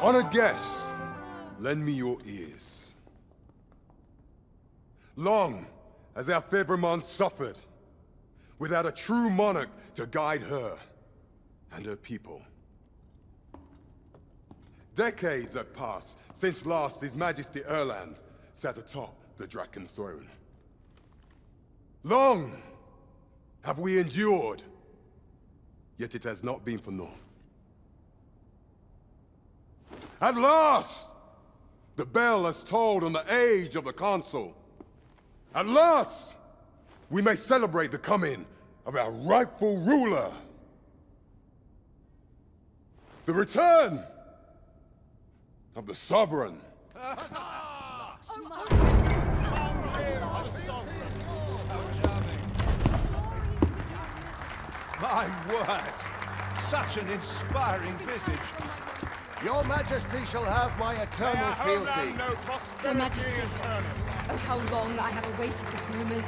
Honored guests, lend me your ears. Long has our Fevrimon suffered, without a true monarch to guide her and her people. Decades have passed since last His Majesty Erland sat atop the Draken throne. Long have we endured, yet it has not been for naught. At last, the bell has tolled on the age of the Council. At last, we may celebrate the coming of our rightful ruler. The return of the Sovereign. My word! Such an inspiring visage. Your Majesty shall have my eternal fealty. Your Majesty, oh how long I have awaited this moment.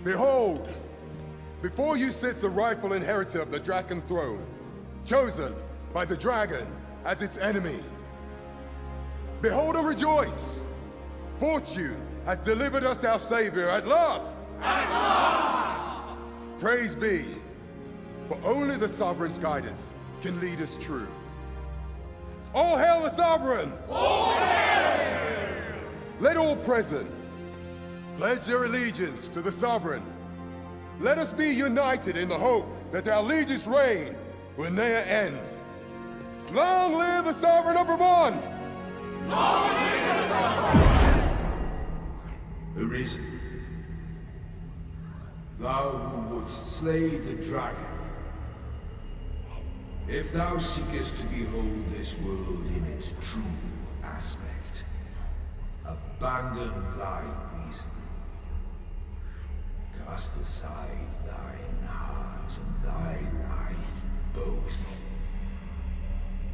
Behold, before you sits the rightful inheritor of the Draken throne, chosen by the dragon as its enemy. Behold and rejoice! Fortune has delivered us our savior at last! At last! Praise be, for only the Sovereign's guidance can lead us true. All hail the Sovereign! All hail! Let all present pledge their allegiance to the Sovereign. Let us be united in the hope that our liege's reign will ne'er end. Long live the Sovereign of Vermont! Long live the Sovereign! Arisen, thou who wouldst slay the dragon, if thou seekest to behold this world in its true aspect, abandon thy reason. Cast aside thine heart and thy life both.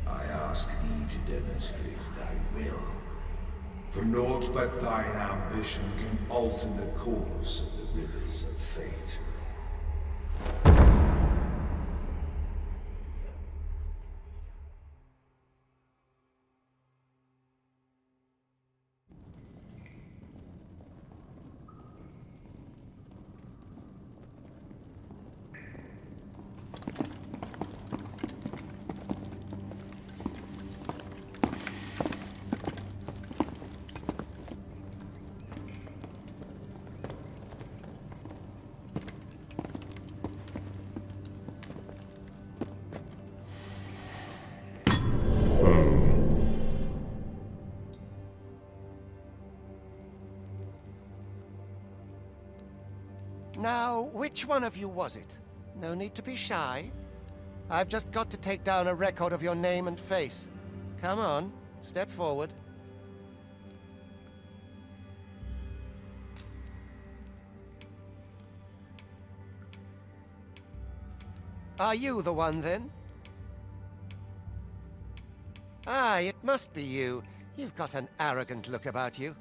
I ask thee to demonstrate thy will, for naught but thine ambition can alter the course of the rivers of fate. Now, which one of you was it? No need to be shy. I've just got to take down a record of your name and face. Come on, step forward. Are you the one, then? Ah, it must be you. You've got an arrogant look about you.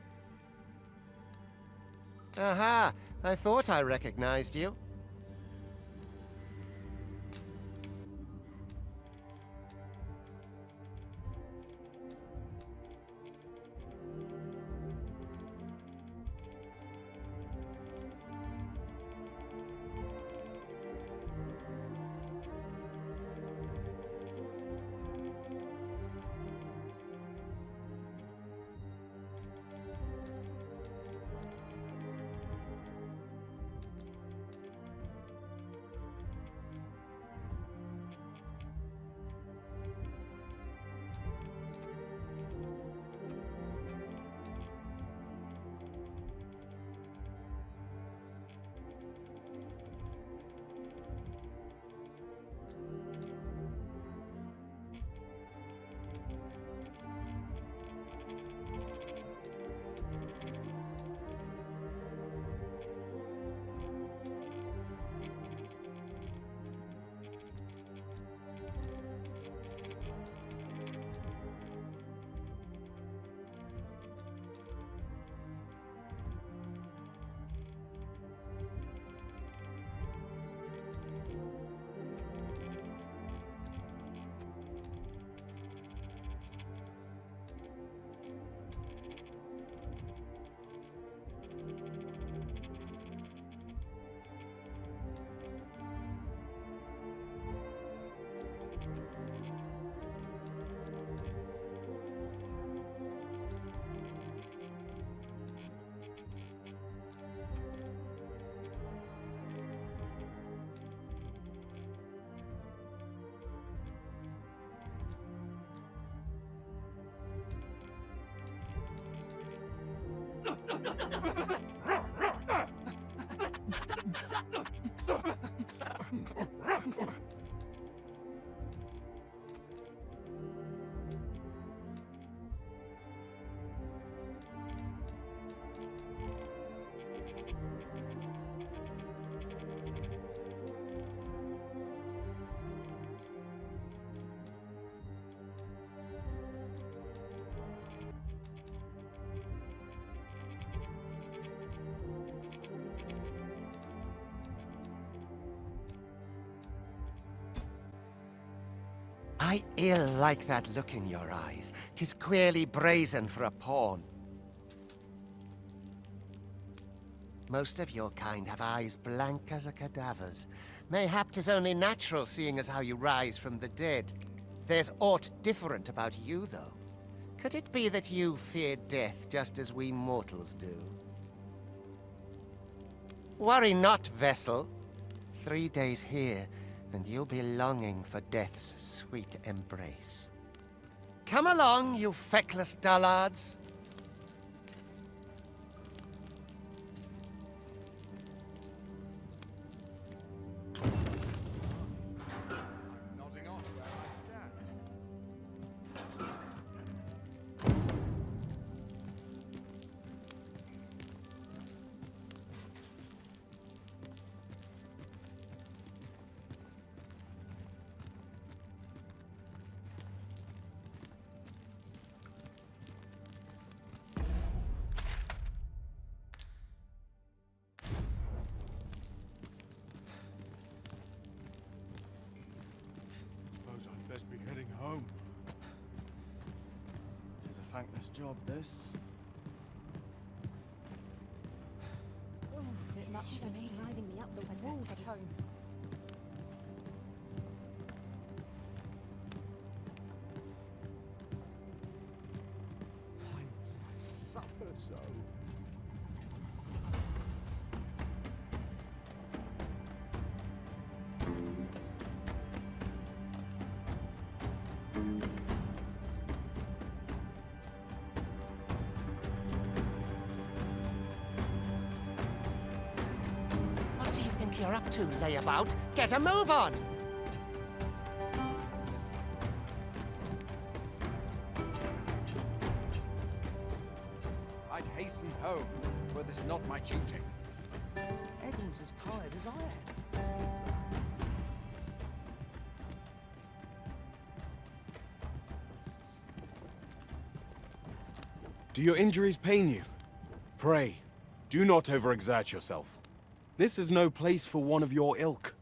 Aha! I thought I recognized you. I ill like that look in your eyes. 'Tis queerly brazen for a pawn. Most of your kind have eyes blank as a cadaver's. Mayhap 'tis only natural, seeing as how you rise from the dead. There's aught different about you, though. Could it be that you fear death just as we mortals do? Worry not, vessel. 3 days here, and you'll be longing for death's sweet embrace. Come along, you feckless dullards. Nodding off where I stand. Suppose I'd best be heading home. Tis a thankless job, this. This is a bit much for me. Driving me up the wall Let's head to home. I suffer so. What do you think you're up to, layabout? Get a move on! I'd hasten home, were this not my duty. Everyone's as tired as I am. Do your injuries pain you? Pray, do not overexert yourself. This is no place for one of your ilk.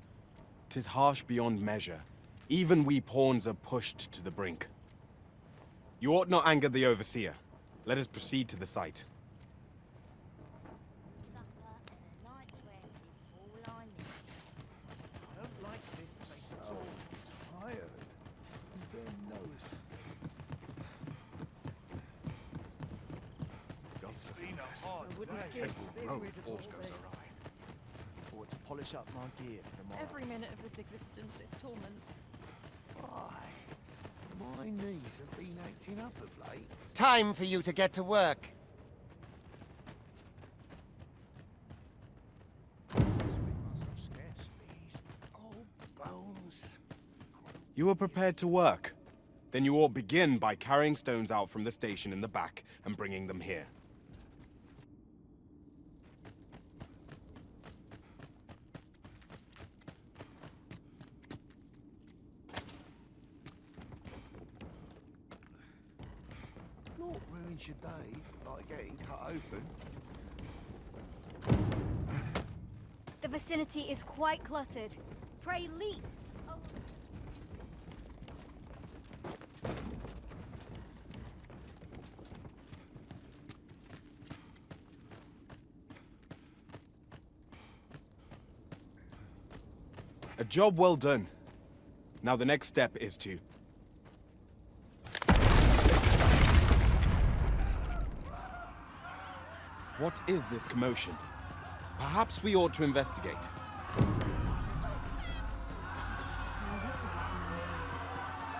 'Tis harsh beyond measure. Even we pawns are pushed to the brink. You ought not anger the overseer. Let us proceed to the site. supper and a night's rest is all I need. I don't like this place at all. Tired. Is there no It's been a hard I wouldn't day. give to be Road rid of always all goes this. awry. Or to polish up my gear for tomorrow. Every minute of this existence is torment. Why? My knees have been acting up of late. Time for you to get to work. Must have scarce these old bones. You are prepared to work. Then you ought begin by carrying stones out from the station in the back and bringing them here. Not ruins your day, like getting cut open. The vicinity is quite cluttered. Pray leap. Oh. A job well done. Now the next step is to... What is this commotion? Perhaps we ought to investigate.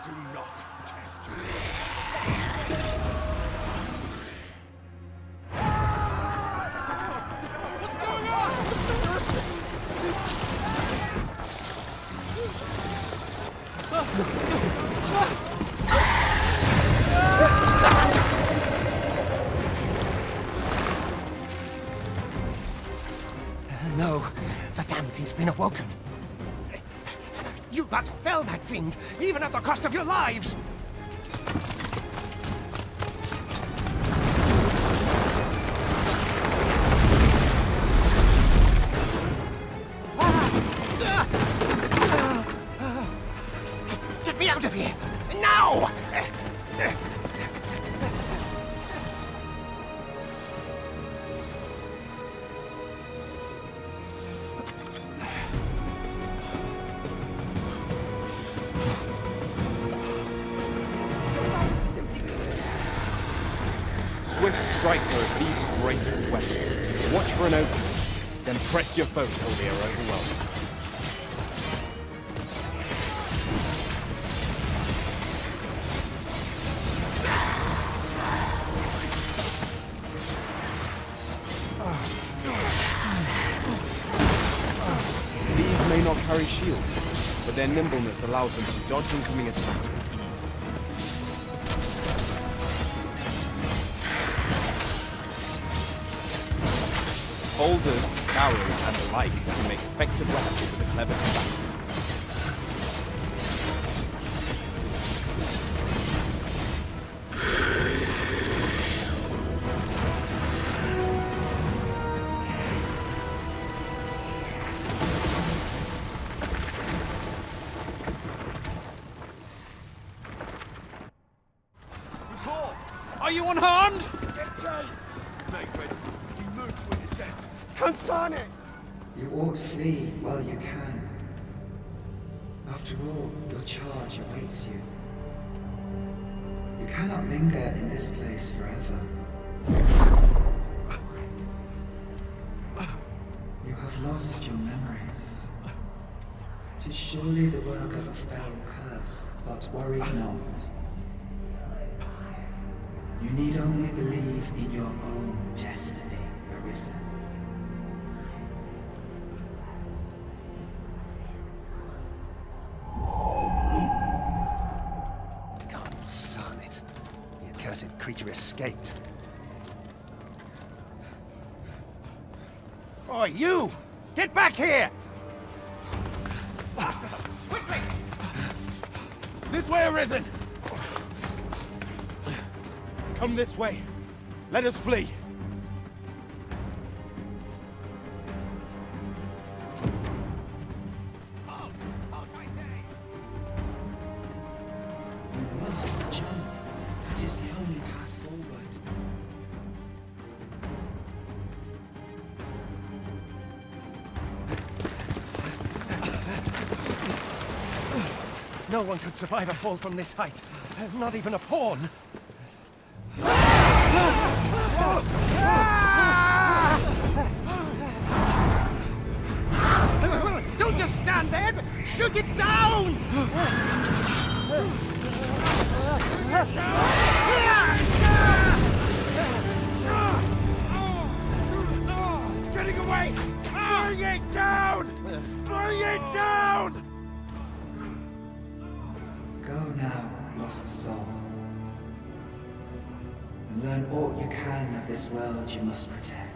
Do not test me. No, the damn thing's been awoken. You got to fell that fiend, even at the cost of your lives! Get me out of here! Now! Swift strikes are a thief's greatest weapon. Watch for an opening, then press your foe till they are overwhelmed. These may not carry shields, but their nimbleness allows them to dodge incoming attacks with ease. Boulders, arrows, and the like can make effective weapons for the clever combatant. Are you unharmed? Get chase! Make ready. You move to intercept. Consane! You ought flee while you can. After all, your charge awaits you. You cannot linger in this place forever. You have lost your memories. 'Tis surely the work of a fell curse, but worry not. You need only believe in your own destiny, Arisen. Consane it. The accursed creature escaped. Oh, you! Get back here! Quickly! This way, Arisen! Come this way. Let us flee. You must jump. That is the only path forward. No one could survive a fall from this height. Not even a pawn. Don't just stand there! Shoot it down! It's getting away! Bring it down! Bring it down! Go now, lost soul. And learn all you can of this world you must protect.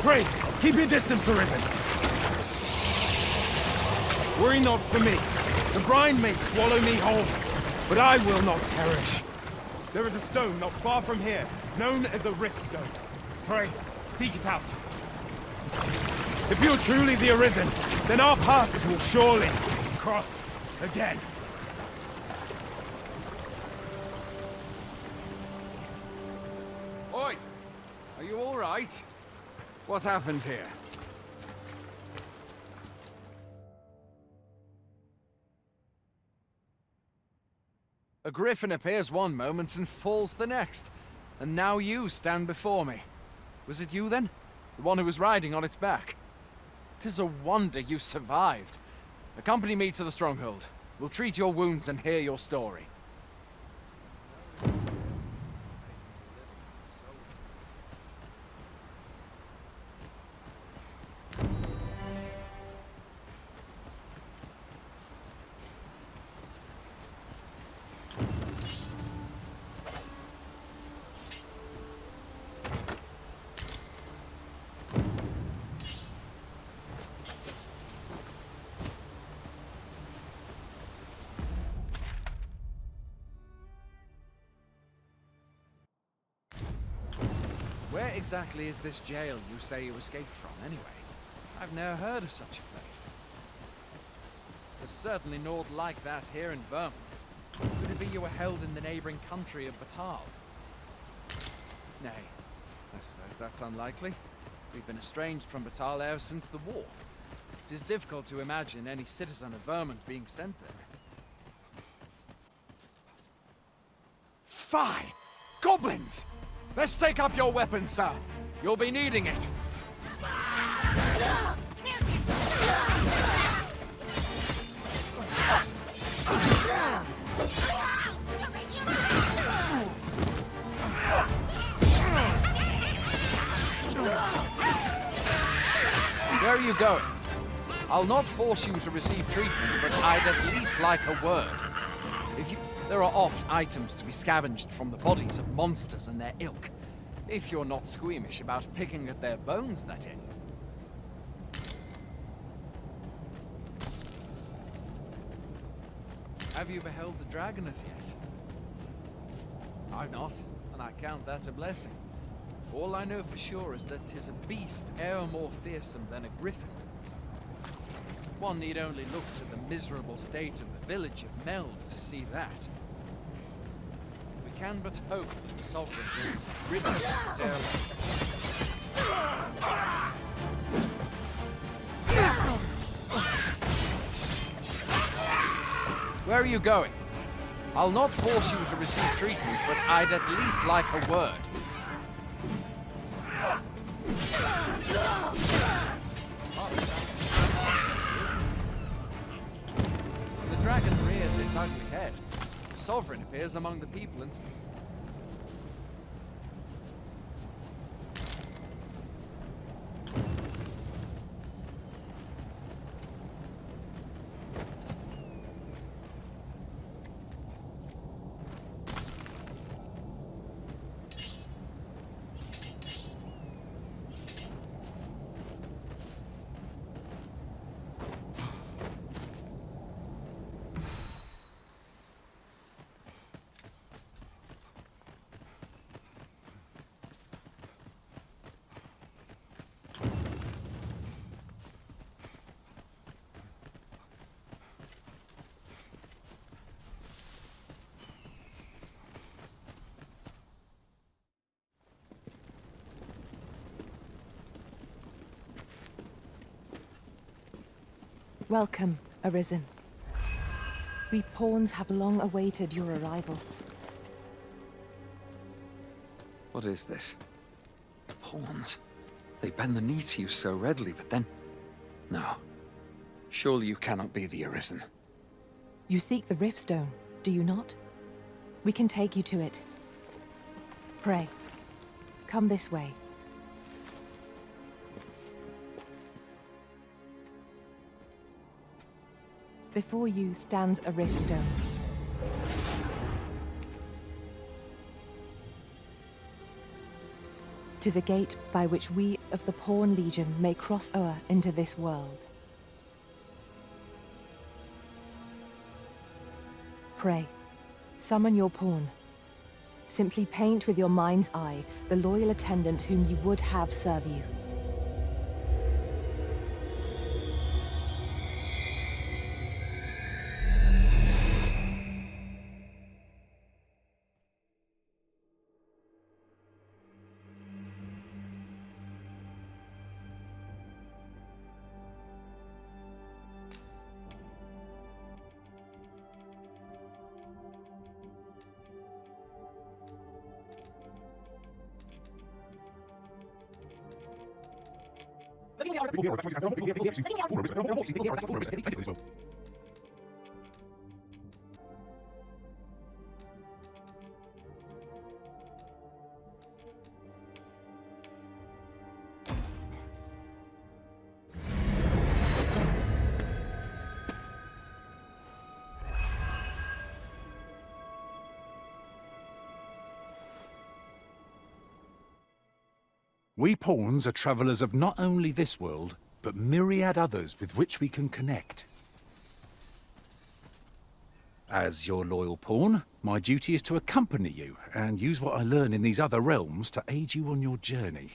Pray, keep your distance, Arisen. Worry not for me. The brine may swallow me whole, but I will not perish. There is a stone not far from here, known as a rift stone. Pray, seek it out. If you're truly the Arisen, then our paths will surely cross again. Oi! Are you all right? What happened here? A griffin appears one moment and falls the next. And now you stand before me. Was it you then? The one who was riding on its back? 'Tis a wonder you survived. Accompany me to the stronghold. We'll treat your wounds and hear your story. Where exactly is this jail you say you escaped from, anyway? I've never heard of such a place. There's certainly naught like that here in Vermont. Could it be you were held in the neighboring country of Batal? Nay, I suppose that's unlikely. We've been estranged from Batal ever since the war. It is difficult to imagine any citizen of Vermont being sent there. Fie! Goblins! Let's take up your weapons, sir. You'll be needing it. Where are you going? I'll not force you to receive treatment, but I'd at least like a word. There are oft items to be scavenged from the bodies of monsters and their ilk. If you're not squeamish about picking at their bones, that is. Have you beheld the dragon as yet? I've not, and I count that a blessing. All I know for sure is that 'tis a beast e'er more fearsome than a griffin. One need only look to the miserable state of the village of Melv to see that. We can but hope that the Sovereign will rid us of its heirloom. Where are you going? I'll not force you to receive treatment, but I'd at least like a word. The dragon rears its ugly head. The Sovereign appears among the people and... Welcome, Arisen. We pawns have long awaited your arrival. What is this? Pawns? They bend the knee to you so readily, but then... No. Surely you cannot be the Arisen. You seek the Riftstone, do you not? We can take you to it. Pray, come this way. Before you stands a Riftstone. 'Tis a gate by which we of the Pawn Legion may cross o'er into this world. Pray, summon your pawn. Simply paint with your mind's eye the loyal attendant whom you would have serve you. We pawns are travelers of not only this world, but myriad others with which we can connect. As your loyal pawn, my duty is to accompany you and use what I learn in these other realms to aid you on your journey.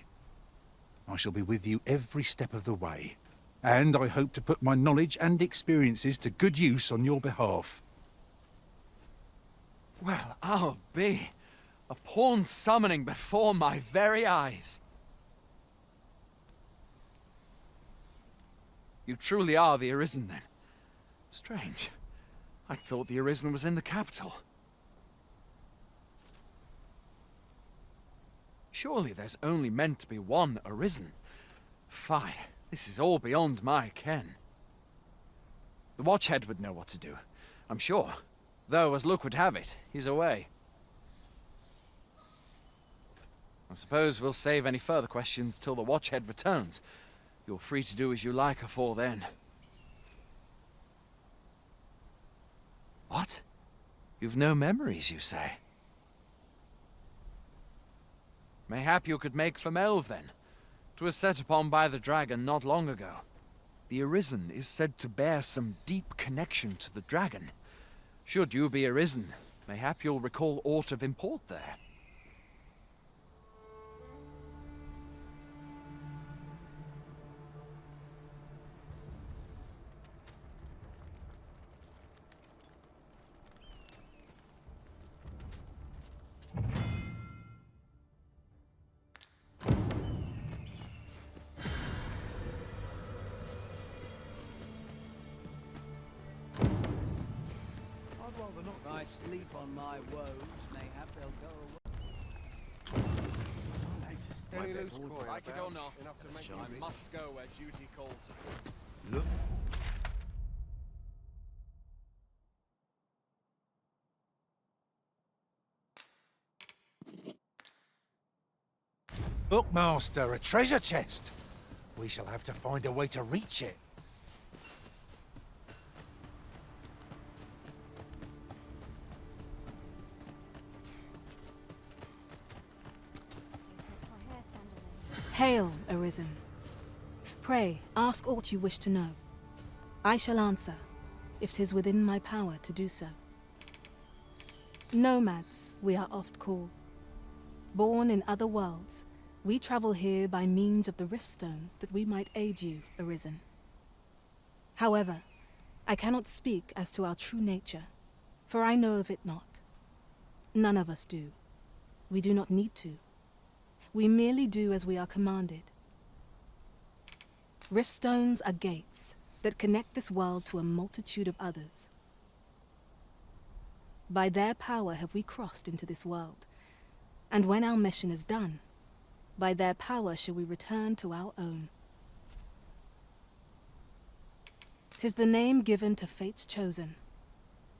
I shall be with you every step of the way, and I hope to put my knowledge and experiences to good use on your behalf. Well, I'll be. A pawn summoning before my very eyes. You truly are the Arisen, then? Strange. I thought the Arisen was in the capital. Surely there's only meant to be one Arisen. Fie, this is all beyond my ken. The Watchhead would know what to do, I'm sure. Though, as luck would have it, he's away. I suppose we'll save any further questions till the Watchhead returns. You're free to do as you like afore then. What? You've no memories, you say? Mayhap you could make for Melve, then. 'Twas set upon by the dragon not long ago. The Arisen is said to bear some deep connection to the dragon. Should you be Arisen, mayhap you'll recall aught of import there. If I sleep on my woes, mayhap they'll go away. Any loose coin Like it or not, enough to make I must go where duty calls me. Look. Bookmaster, a treasure chest. We shall have to find a way to reach it. Hail, Arisen. Pray, ask aught you wish to know. I shall answer, if 'tis within my power to do so. Nomads, we are oft called. Born in other worlds, we travel here by means of the riftstones that we might aid you, Arisen. However, I cannot speak as to our true nature, for I know of it not. None of us do. We do not need to. We merely do as we are commanded. Riftstones are gates that connect this world to a multitude of others. By their power have we crossed into this world, and when our mission is done, by their power shall we return to our own. 'Tis the name given to fate's chosen,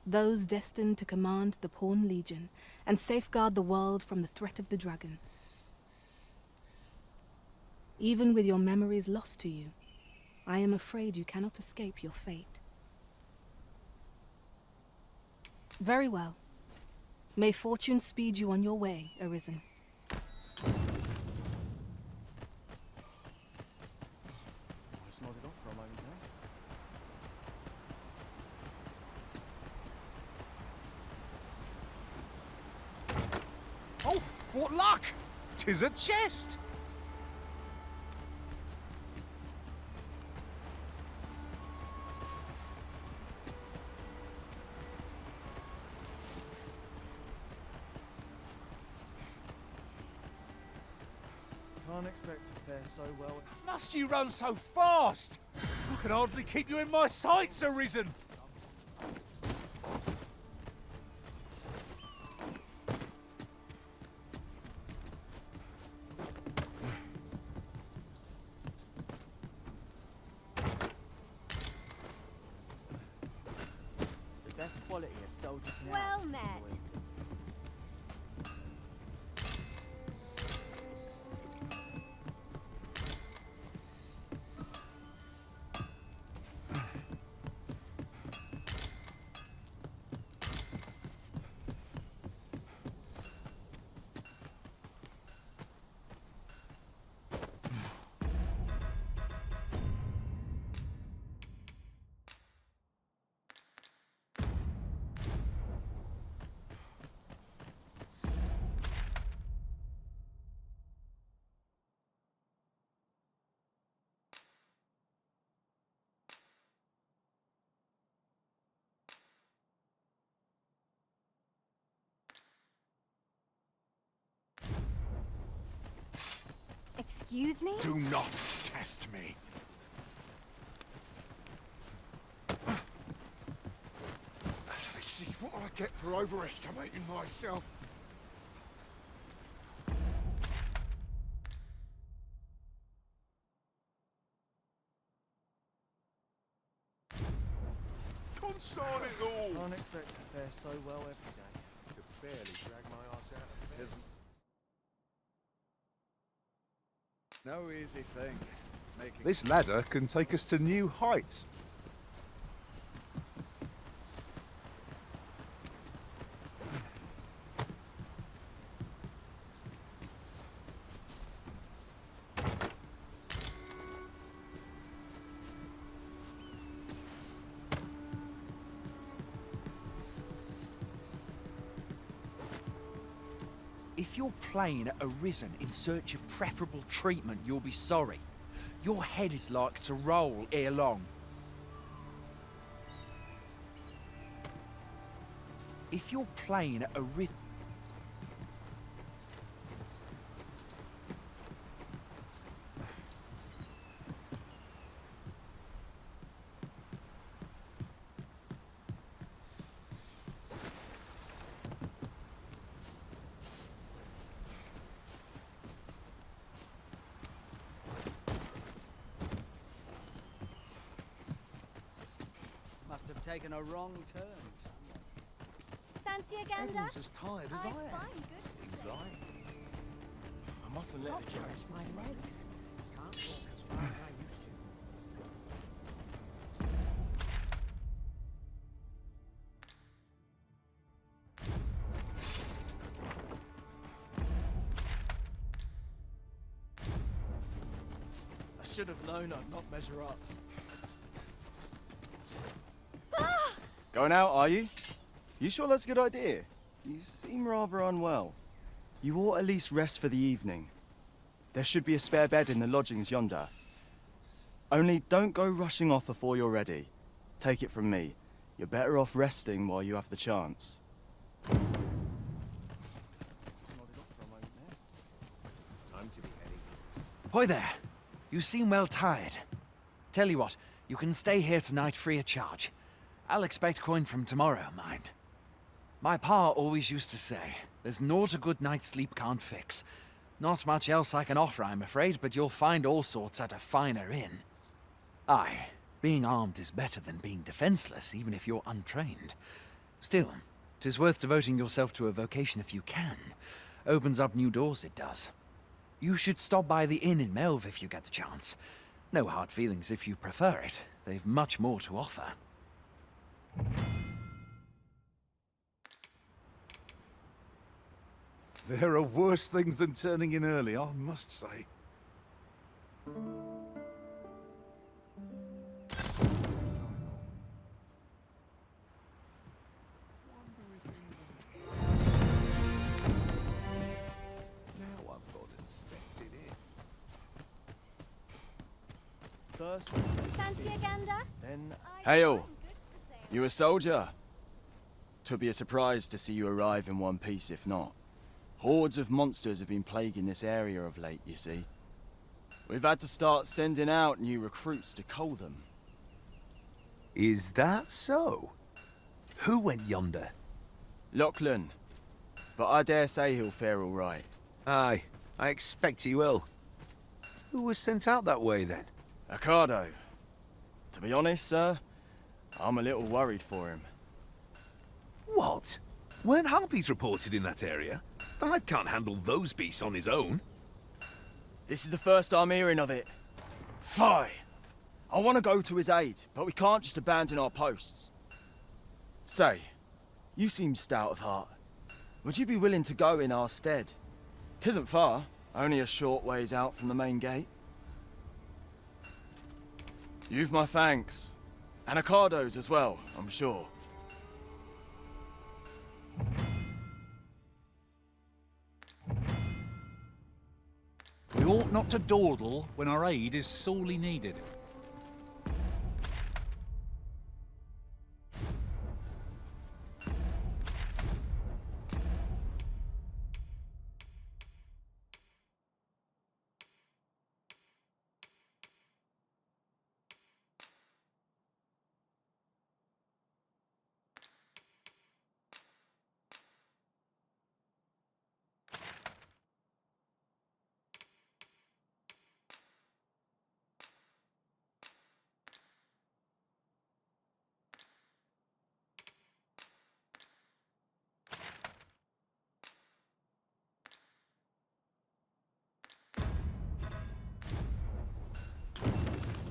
those destined to command the Pawn Legion and safeguard the world from the threat of the dragon. Even with your memories lost to you, I am afraid you cannot escape your fate. Very well. May fortune speed you on your way, Arisen. What luck! 'Tis a chest! Can't expect to fare so well. Must you run so fast? I can hardly keep you in my sights, Arisen! The best quality a soldier can Well have. met. Excuse me? Do not test me. This is what I get for overestimating myself. Consign it all! Can't expect to fare so well every day. Could barely drag my ass out of bed. Isn't no easy thing. Making This ladder can take us to new heights. If you're playing Arisen in search of preferable treatment, you'll be sorry. Your head is like to roll ere long. If you're playing Arisen... Must have taken a wrong turn. Fancy a gander? Everyone's as tired as I am. Fine, good. Seems like. I mustn't let the cherries my legs. Can't walk as far as I used to. I should have known I'd not measure up. Going out, are you? You sure that's a good idea? You seem rather unwell. You ought at least rest for the evening. There should be a spare bed in the lodgings yonder. Only don't go rushing off before you're ready. Take it from me. You're better off resting while you have the chance. Nodded off for a moment there. Time to be heading. Hoy there. You seem well tired. Tell you what, you can stay here tonight free of charge. I'll expect coin from tomorrow, mind. My pa always used to say, there's naught a good night's sleep can't fix. Not much else I can offer, I'm afraid, but you'll find all sorts at a finer inn. Aye, being armed is better than being defenseless, even if you're untrained. Still, 'tis worth devoting yourself to a vocation if you can. Opens up new doors, it does. You should stop by the inn in Melve if you get the chance. No hard feelings if you prefer it. They've much more to offer. There are worse things than turning in early, I must say. thirst and cessant Fancy a fear. gander? Then... I Hail! bring goods for sale. You a soldier? 'Twould be a surprise to see you arrive in one piece if not. Hordes of monsters have been plaguing this area of late, you see. We've had to start sending out new recruits to cull them. Is that so? Who went yonder? Lachlan. But I dare say he'll fare all right. Aye, I expect he will. Who was sent out that way, then? Ocado. To be honest, sir, I'm a little worried for him. What? Weren't harpies reported in that area? The lad can't handle those beasts on his own. This is the first I'm hearing of it. Fie! I want to go to his aid, but we can't just abandon our posts. Say, you seem stout of heart. Would you be willing to go in our stead? 'Tisn't far, only a short ways out from the main gate. You've my thanks. And Ocado's as well, I'm sure. We ought not to dawdle when our aid is sorely needed.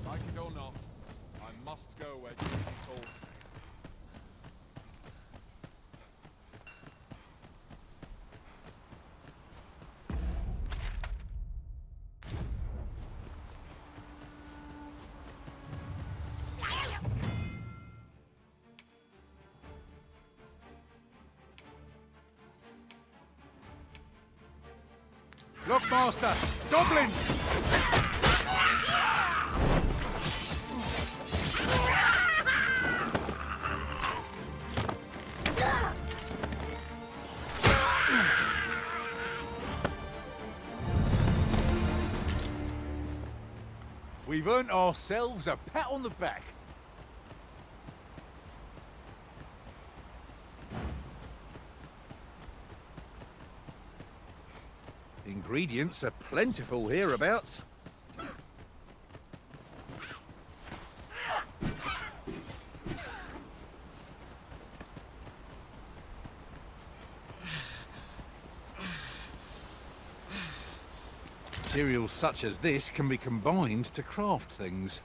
Like it or not, I must go where duty calls me. Look, Master! Goblins! We've earned ourselves a pat on the back. Ingredients are plentiful hereabouts. Materials such as this can be combined to craft things.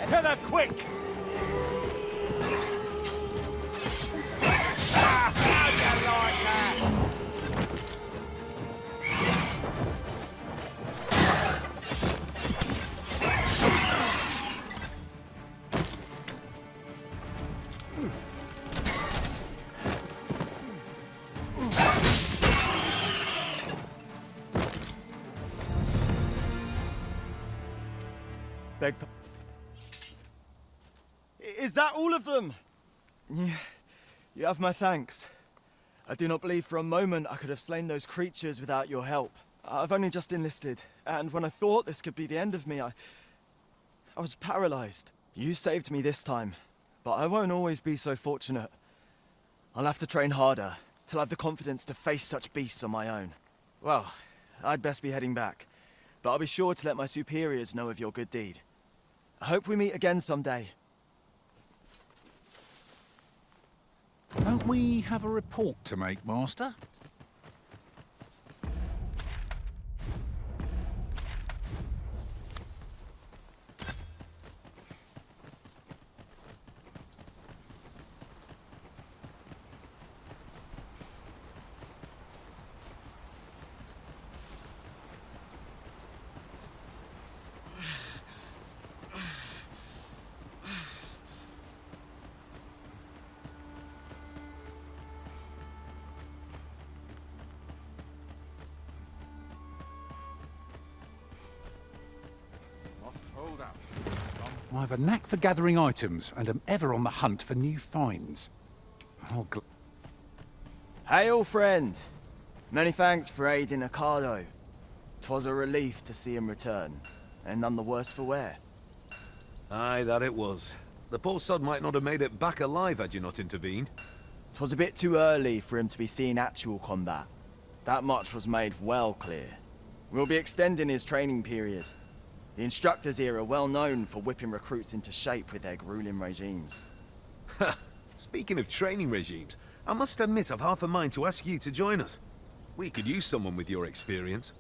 Tell her quick! How do you like that? Beg pardon. Is that all of them? Yeah, you have my thanks. I do not believe for a moment I could have slain those creatures without your help. I've only just enlisted, and when I thought this could be the end of me, I was paralyzed. You saved me this time, but I won't always be so fortunate. I'll have to train harder, till I've the confidence to face such beasts on my own. Well, I'd best be heading back, but I'll be sure to let my superiors know of your good deed. I hope we meet again someday. Don't we have a report to make, Master? I have a knack for gathering items, and am ever on the hunt for new finds. Hail, friend! Many thanks for aiding Ocado. 'Twas a relief to see him return, and none the worse for wear. Aye, that it was. The poor sod might not have made it back alive had you not intervened. 'Twas a bit too early for him to be seeing actual combat. That much was made well clear. We'll be extending his training period. The instructors here are well known for whipping recruits into shape with their grueling regimes. Speaking of training regimes, I must admit I've half a mind to ask you to join us. We could use someone with your experience.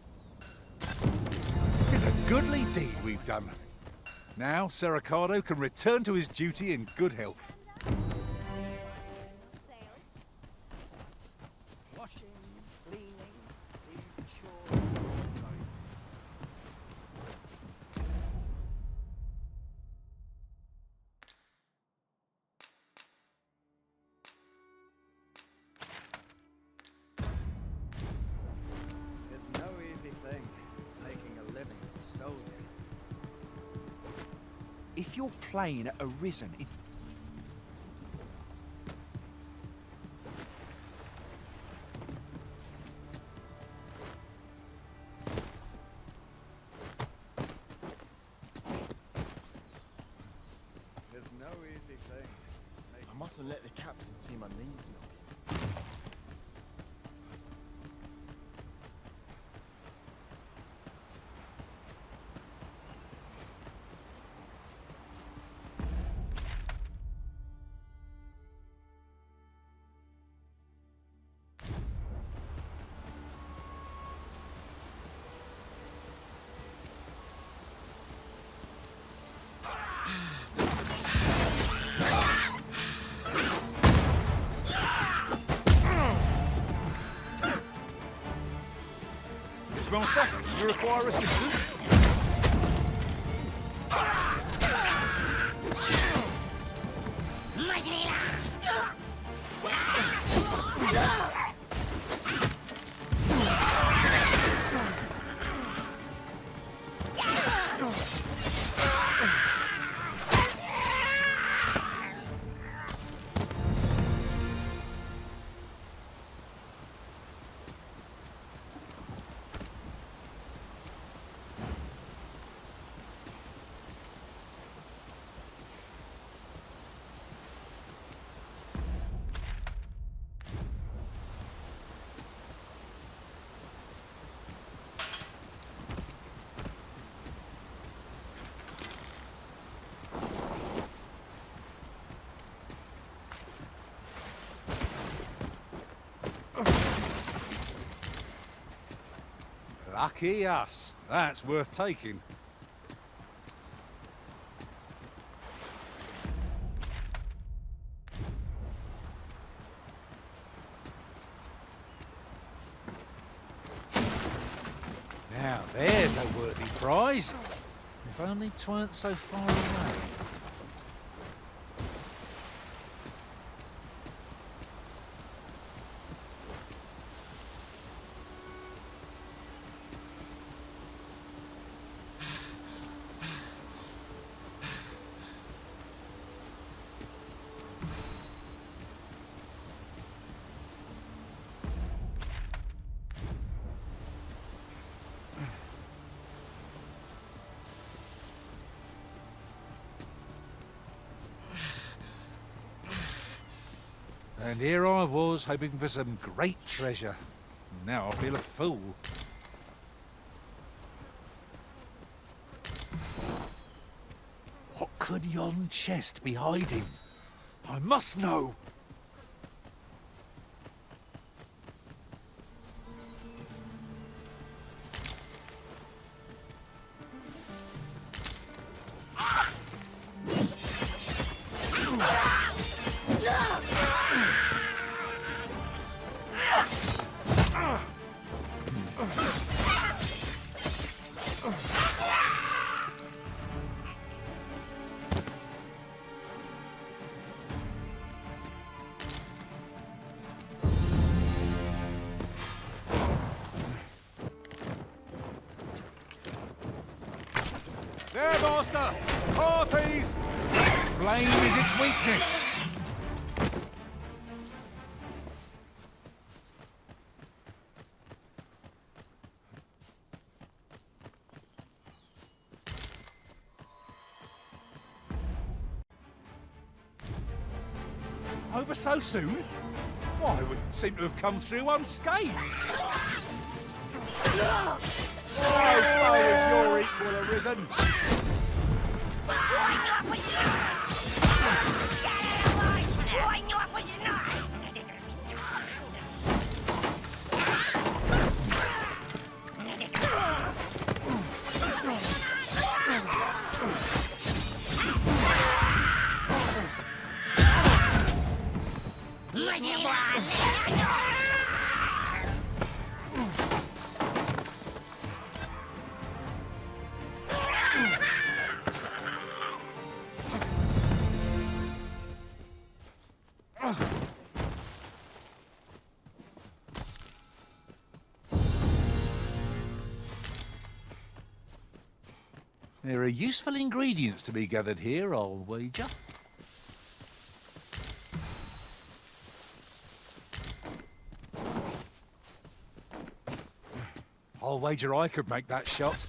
It's a goodly deed we've done. Now Sericado can return to his duty in good health. Washing, cleaning, even chores. It's no easy thing, making a living as a soldier. If you're playing at Arisen, there's no easy thing. I mustn't let the captain see my knees knocking. Master, you require assistance? Lucky us. That's worth taking. Now there's a worthy prize. If only 'tweren't so far away. And here I was, hoping for some great treasure. Now I feel a fool. What could yon chest be hiding? I must know! There, master! Harpies! Flame is its weakness! Over so soon? Why, we seem to have come through unscathed. Oh, is your equal arisen. There are useful ingredients to be gathered here, I'll wager. I'll wager I could make that shot.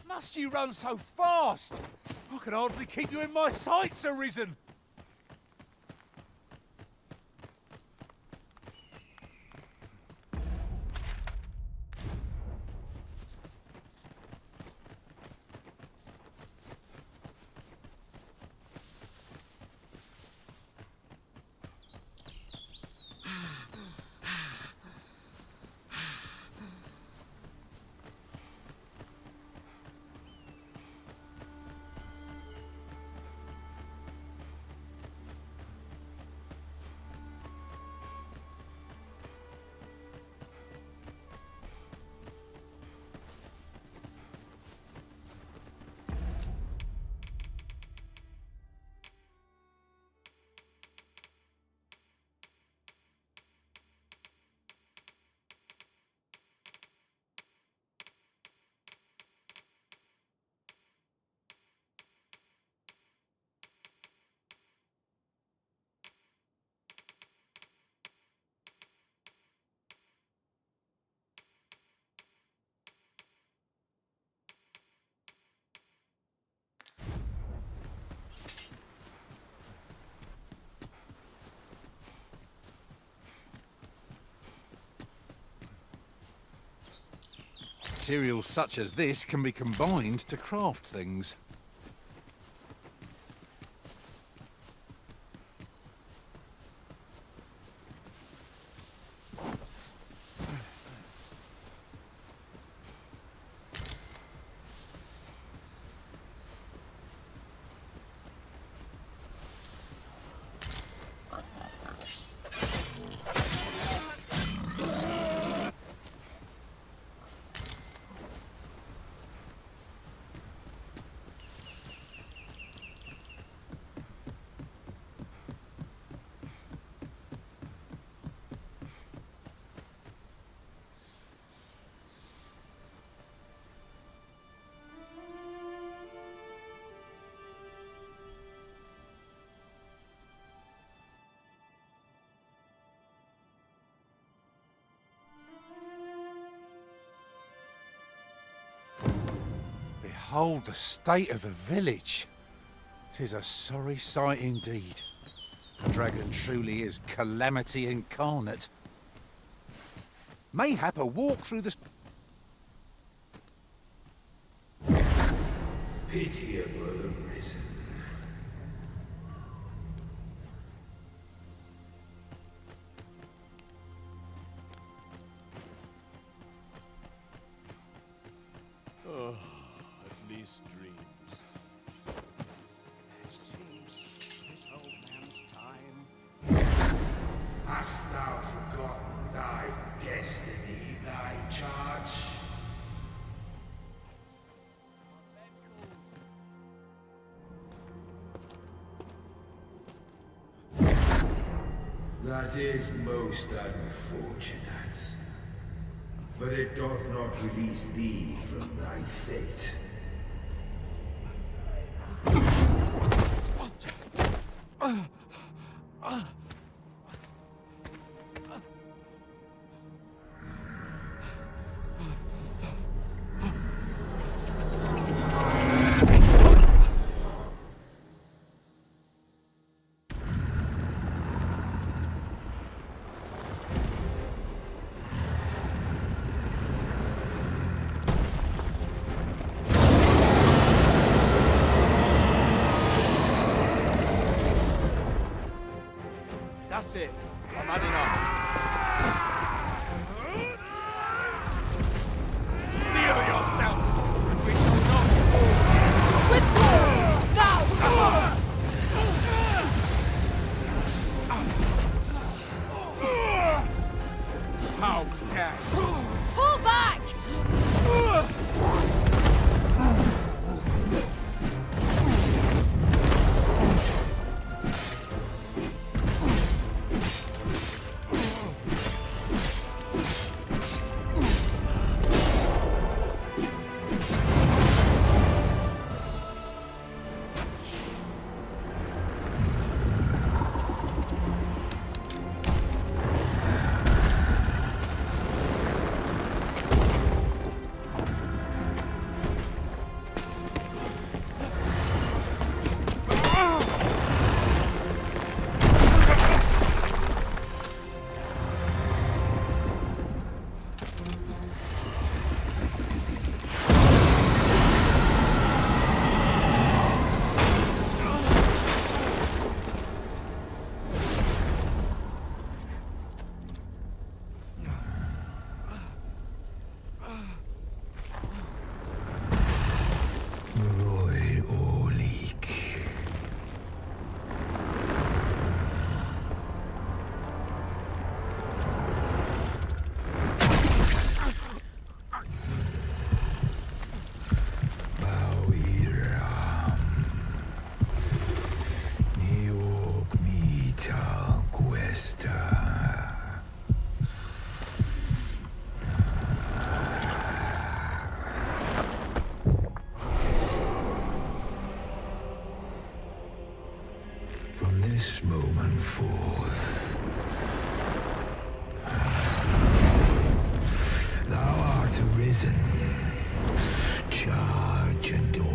Must you run so fast? I can hardly keep you in my sights, Arisen. Materials such as this can be combined to craft things. behold the state of the village. 'Tis a sorry sight indeed. The dragon truly is calamity incarnate. Mayhap a walk through the... Pitiable Arisen. Oh, at least dreams. It seems this old man's time. Hast thou forgotten thy destiny, thy charge? That is most unfortunate. But it doth not release thee from thy fate. That's it. I've had enough. Steel yourself, and we shall not fall. Withdraw! Now! How dare you! Pull back! From this moment forth, thou art arisen, charge and all.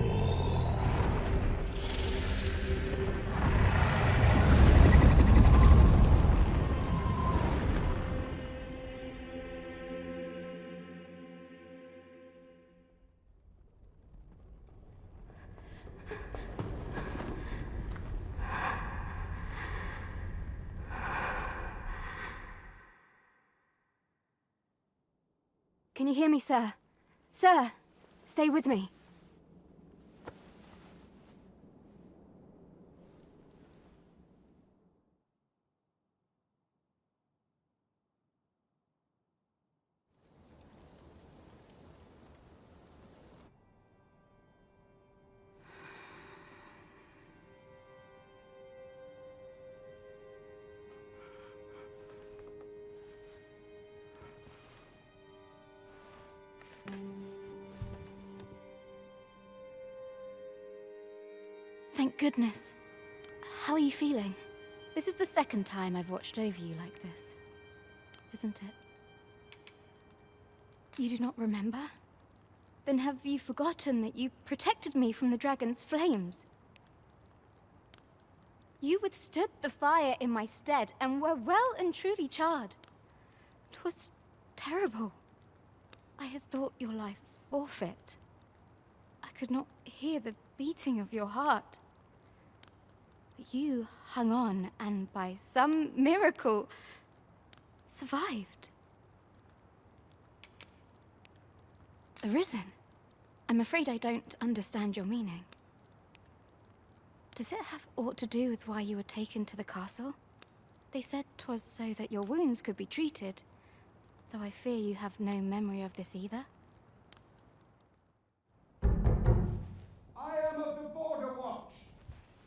Can you hear me, sir? Sir, stay with me. Thank goodness. How are you feeling? This is the second time I've watched over you like this, isn't it? You do not remember? Then have you forgotten that you protected me from the dragon's flames? You withstood the fire in my stead and were well and truly charred. 'Twas terrible. I had thought your life forfeit. I could not hear the beating of your heart. But you hung on and by some miracle survived. Arisen, I'm afraid I don't understand your meaning. Does it have aught to do with why you were taken to the castle? They said 'twas so that your wounds could be treated, though I fear you have no memory of this either. I am of the Border Watch.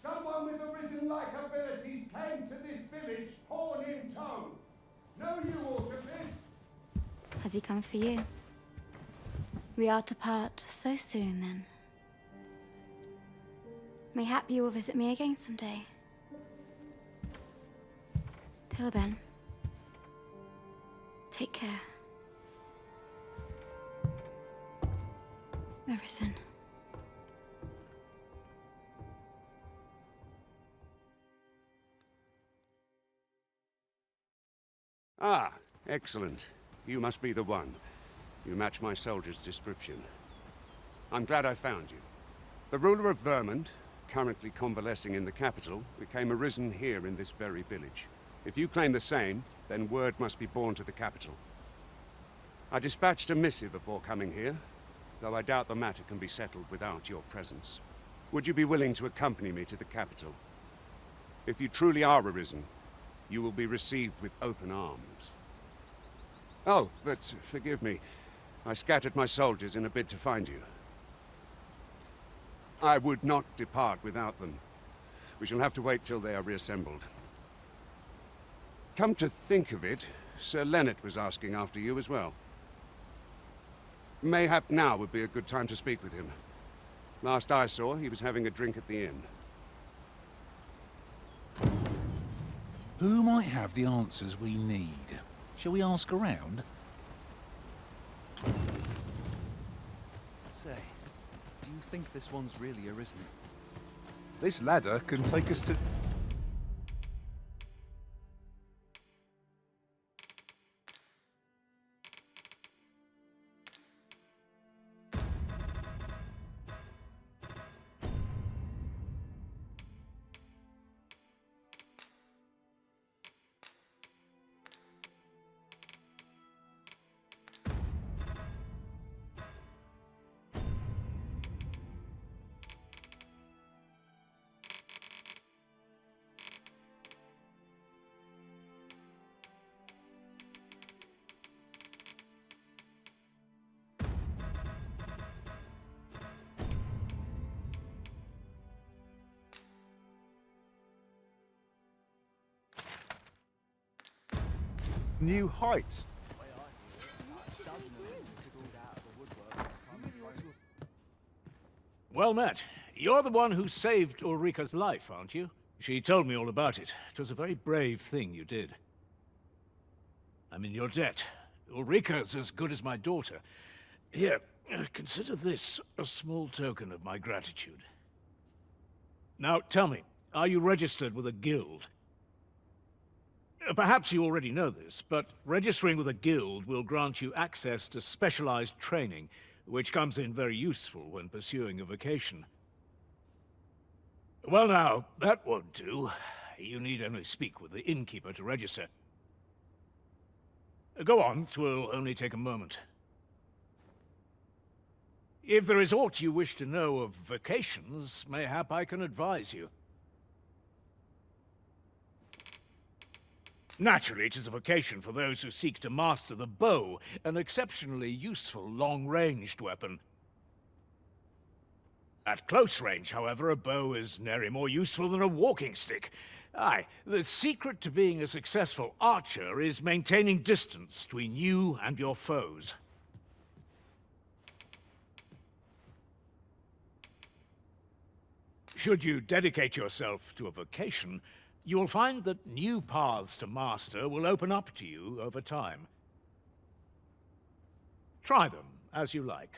Someone with Arisen-like abilities came to this village, horn in tow. Know you aught of this? Has he come for you? We are to part so soon, then. Mayhap you will visit me again someday. Till then, take care. Arisen. Ah, excellent. You must be the one. You match my soldier's description. I'm glad I found you. The ruler of Vermont, currently convalescing in the capital, became arisen here in this very village. If you claim the same, then word must be borne to the capital. I dispatched a missive before coming here, though I doubt the matter can be settled without your presence. Would you be willing to accompany me to the capital? If you truly are arisen, you will be received with open arms. Oh, but forgive me. I scattered my soldiers in a bid to find you. I would not depart without them. We shall have to wait till they are reassembled. Come to think of it, Sir Leonard was asking after you as well. Mayhap now would be a good time to speak with him. Last I saw, he was having a drink at the inn. Who might have the answers we need? Shall we ask around? Say, do you think this one's really Arisen? This ladder can take us to... new heights. Well met. You're the one who saved Ulrika's life, aren't you? She told me all about it. It was a very brave thing you did. I'm in your debt. Ulrika's as good as my daughter. Here, consider this a small token of my gratitude. Now, tell me, are you registered with a guild? Perhaps you already know this, but registering with a guild will grant you access to specialized training, which comes in very useful when pursuing a vocation. Well now, that won't do. You need only speak with the innkeeper to register. Go on, 'twill only take a moment. If there is aught you wish to know of vocations, mayhap I can advise you. Naturally, it is a vocation for those who seek to master the bow, an exceptionally useful long-ranged weapon. At close range, however, a bow is nary more useful than a walking stick. Aye, the secret to being a successful archer is maintaining distance between you and your foes. Should you dedicate yourself to a vocation, you will find that new paths to master will open up to you over time. Try them as you like.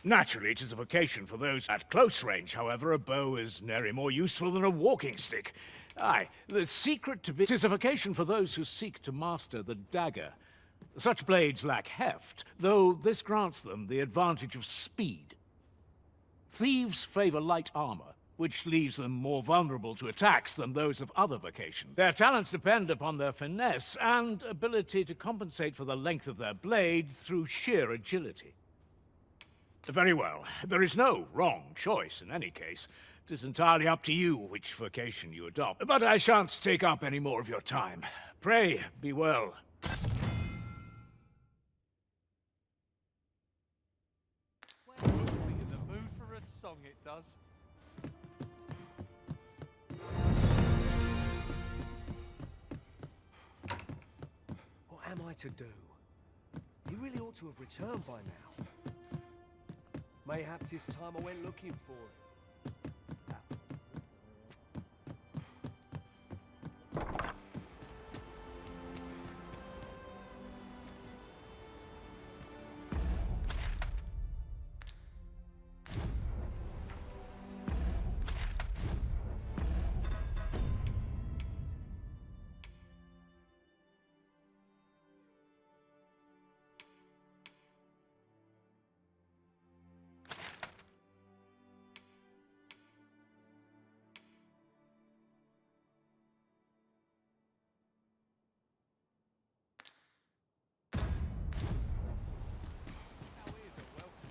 Naturally, it is a vocation for those at close range. However, a bow is nary more useful than a walking stick. Aye, the secret to it is a vocation for those who seek to master the dagger. Such blades lack heft, though this grants them the advantage of speed. Thieves favor light armor, which leaves them more vulnerable to attacks than those of other vocations. Their talents depend upon their finesse and ability to compensate for the length of their blade through sheer agility. Very well. There is no wrong choice in any case. It is entirely up to you which vocation you adopt. But I shan't take up any more of your time. Pray, be well. Puts me in the mood for a song, it does. What am I to do? He really ought to have returned by now. Mayhap 'tis time I went looking for him.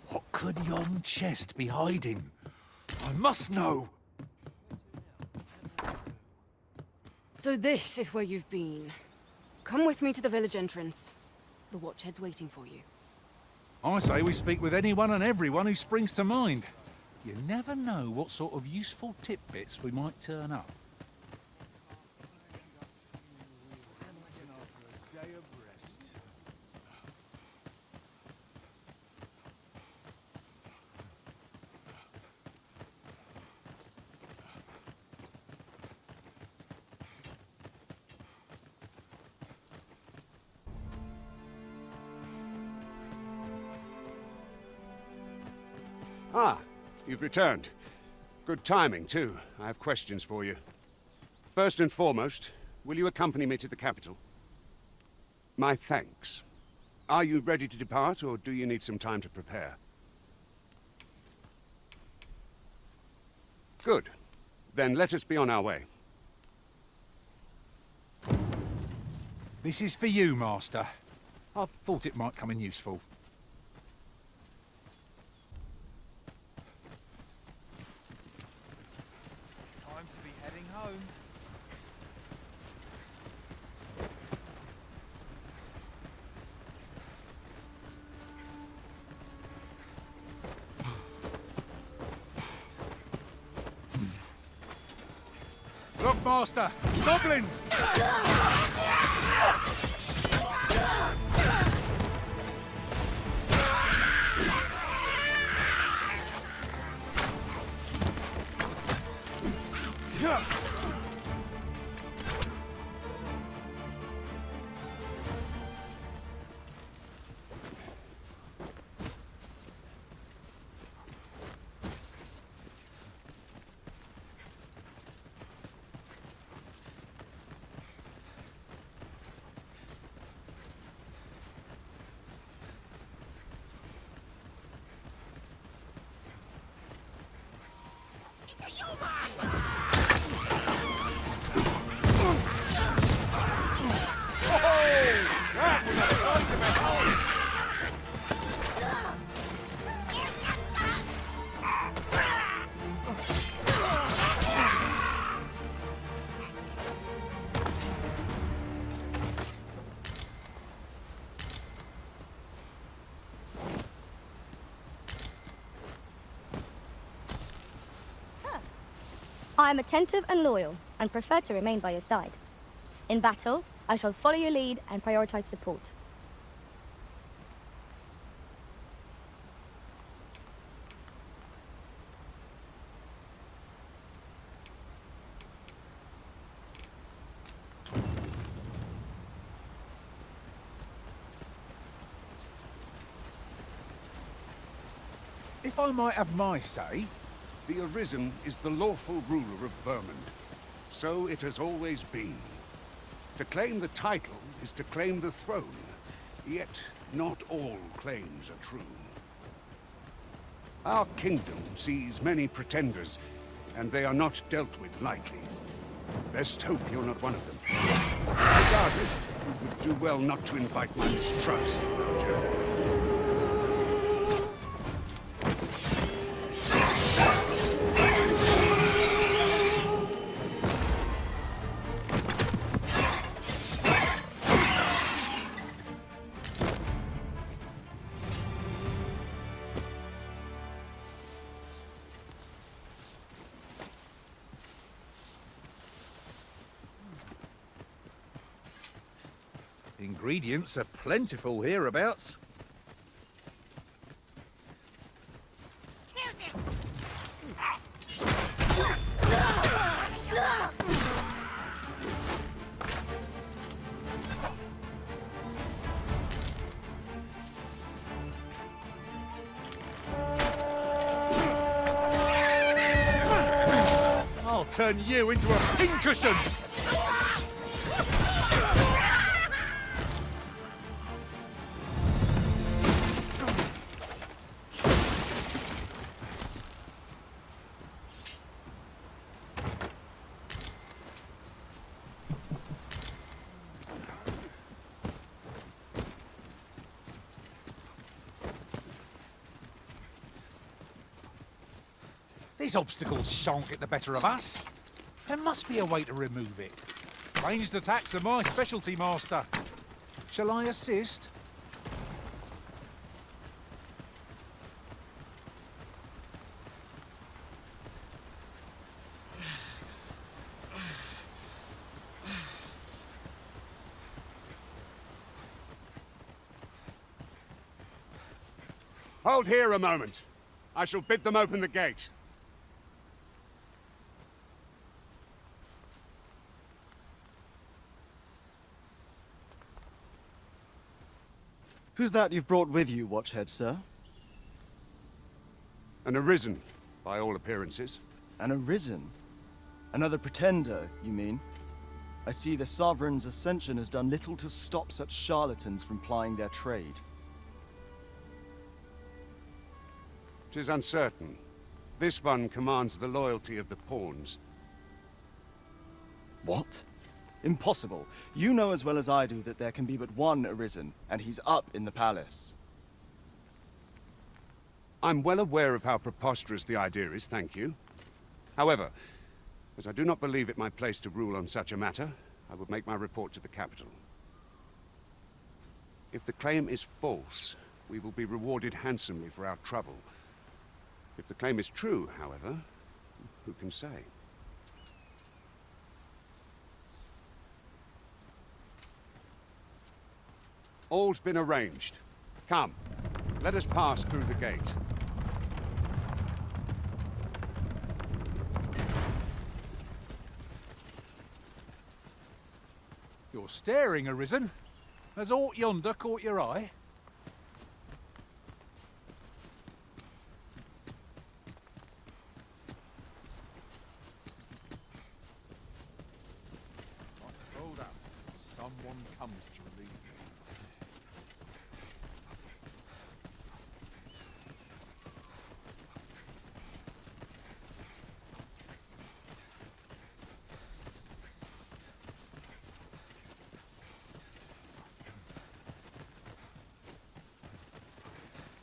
What could yon chest be hiding? I must know! So this is where you've been. Come with me to the village entrance. The Watchhead's waiting for you. I say we speak with anyone and everyone who springs to mind. You never know what sort of useful tidbits we might turn up. Ah, you've returned. Good timing, too. I have questions for you. First and foremost, will you accompany me to the capital? My thanks. Are you ready to depart, or do you need some time to prepare? Good. Then let us be on our way. This is for you, Master. I thought it might come in useful. Time to be heading home. Look, Master! Goblins! I am attentive and loyal, and prefer to remain by your side. In battle, I shall follow your lead and prioritize support. If I might have my say, The Arisen is the lawful ruler of Vermund. So it has always been. To claim the title is to claim the throne. Yet, not all claims are true. Our kingdom sees many pretenders, and they are not dealt with lightly. Best hope you're not one of them. Regardless, you would do well not to invite my mistrust, Burche. ingredients are plentiful hereabouts. I'll turn you into a pincushion! These obstacles shan't get the better of us. There must be a way to remove it. Ranged attacks are my specialty, Master. Shall I assist? Hold here a moment. I shall bid them open the gate. Who's that you've brought with you, Watchhead, sir? An Arisen, by all appearances. An Arisen? Another pretender, you mean? I see the Sovereign's ascension has done little to stop such charlatans from plying their trade. 'Tis uncertain. This one commands the loyalty of the pawns. What? Impossible. You know as well as I do that there can be but one Arisen, and he's up in the palace. I'm well aware of how preposterous the idea is, thank you. However, as I do not believe it my place to rule on such a matter, I would make my report to the capital. If the claim is false, we will be rewarded handsomely for our trouble. If the claim is true, however, who can say? All's been arranged. Come, let us pass through the gate. You're staring, Arisen. Has aught yonder caught your eye? Hold up. Someone comes to relieve you.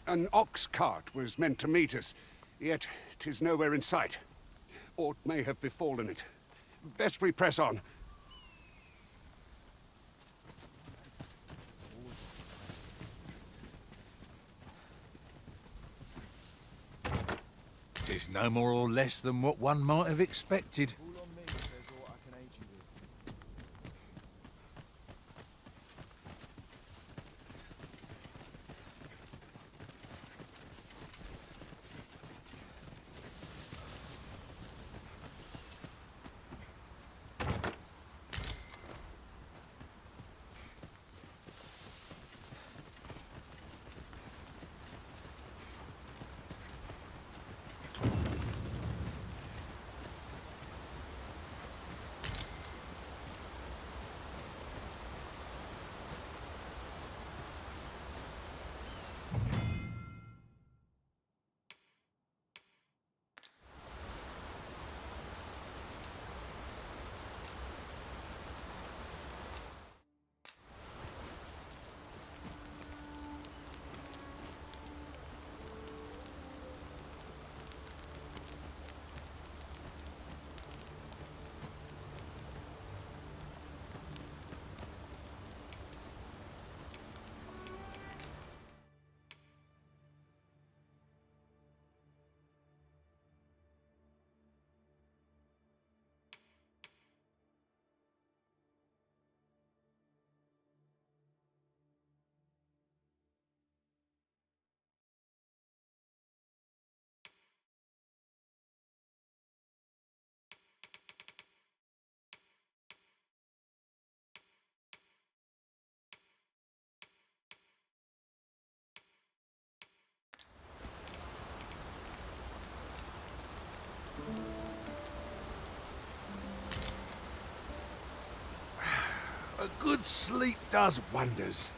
An Oxcart was meant to meet us, yet 'tis nowhere in sight. Aught may have befallen it. Best we press on. 'Tis no more or less than what one might have expected. A good sleep does wonders.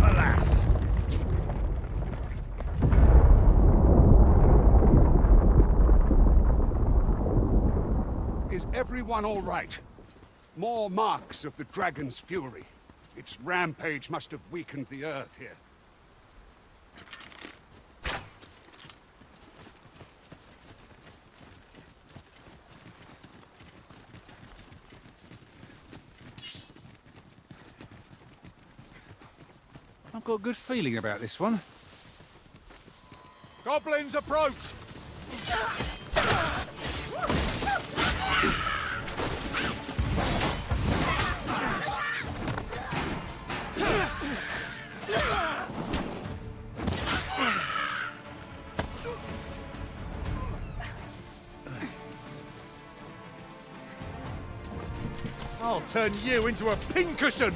Alas! Is everyone all right? More marks of the dragon's fury. Its rampage must have weakened the earth here. I've got a good feeling about this one. Goblins approach! I'll turn you into a pincushion!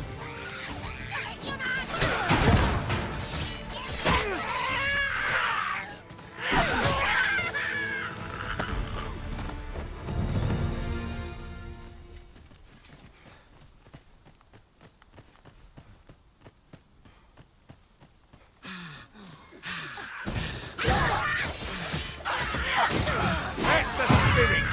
That's the spirit!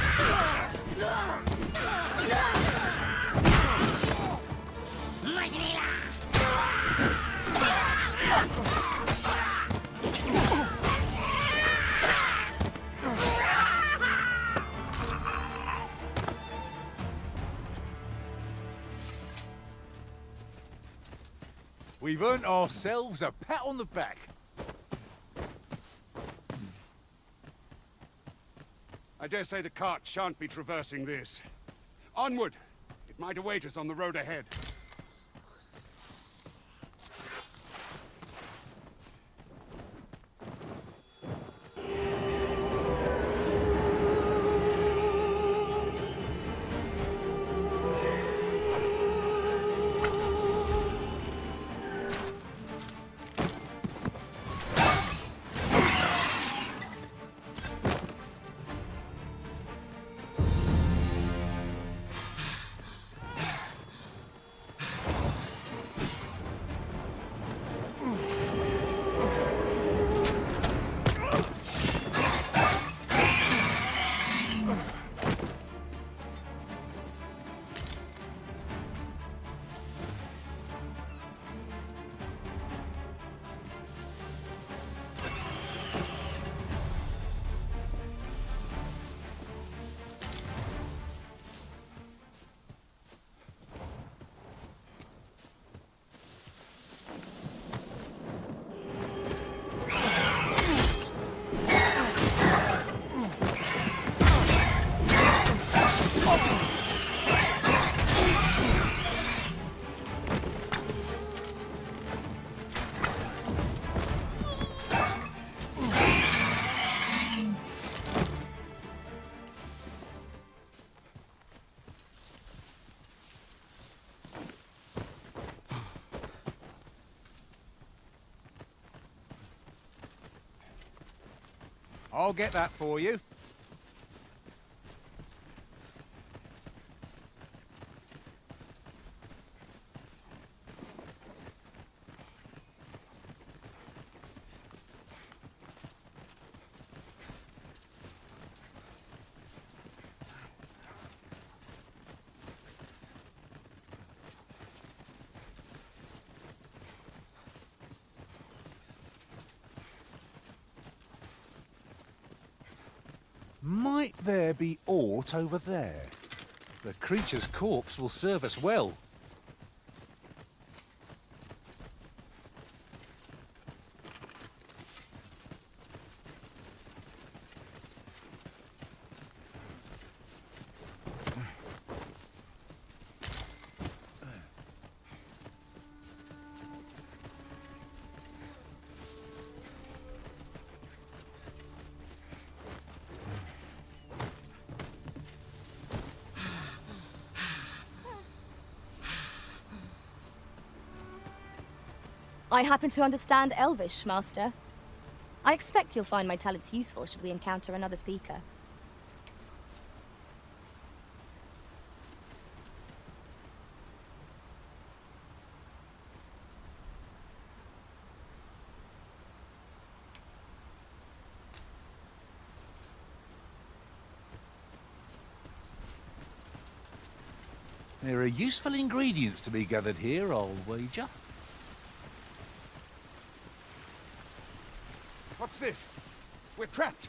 We've earned ourselves a pat on the back. I dare say the cart shan't be traversing this. Onward! It might await us on the road ahead. I'll get that for you. Might there be aught over there? The creature's corpse will serve us well. I happen to understand Elvish, Master. I expect you'll find my talents useful should we encounter another speaker. There are useful ingredients to be gathered here, I'll wager. What's this? We're trapped.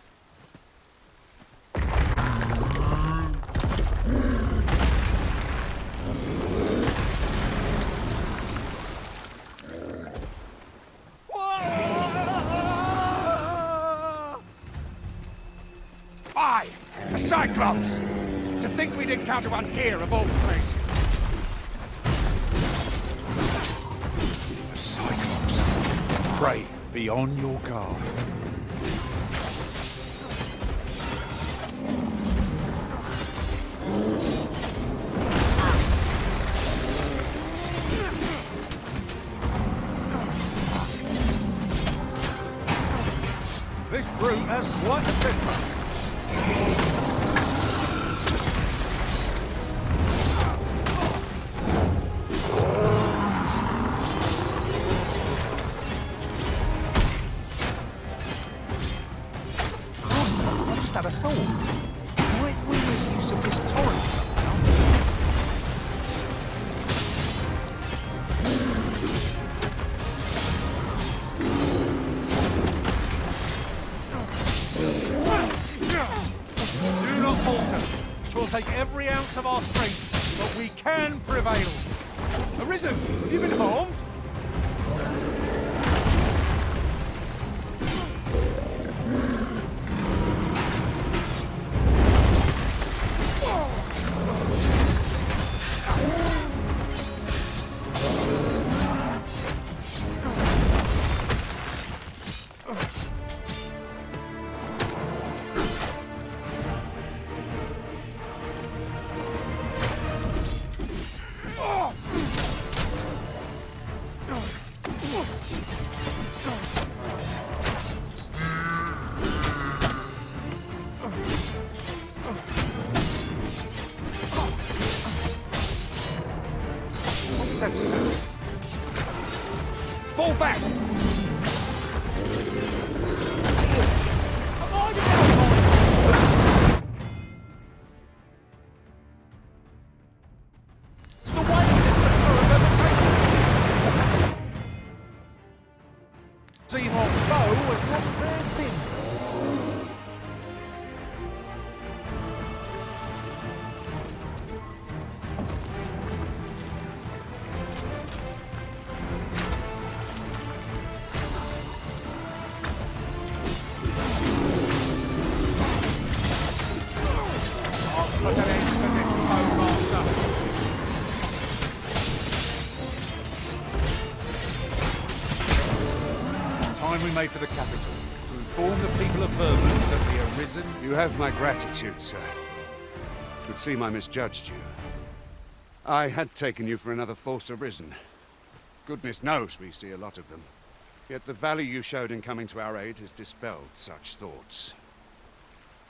Fie! A Cyclops! To think we'd encounter one here of all places. A Cyclops. Pray, be on your guard. This brute has quite a temper. Had a thought. Might we make use of this torrent somehow? Do not falter. It will take every ounce of our strength, but we can prevail. Arisen, have you been harmed? Fall back! It's the way this turret overtakes us! Team of foe has lost their bin. Put an end to this foe, Master. Time we made for the capital, to inform the people of Vermont that the Arisen... You have my gratitude, sir. Twould seem I misjudged you. I had taken you for another false Arisen. Goodness knows we see a lot of them. Yet the valor you showed in coming to our aid has dispelled such thoughts.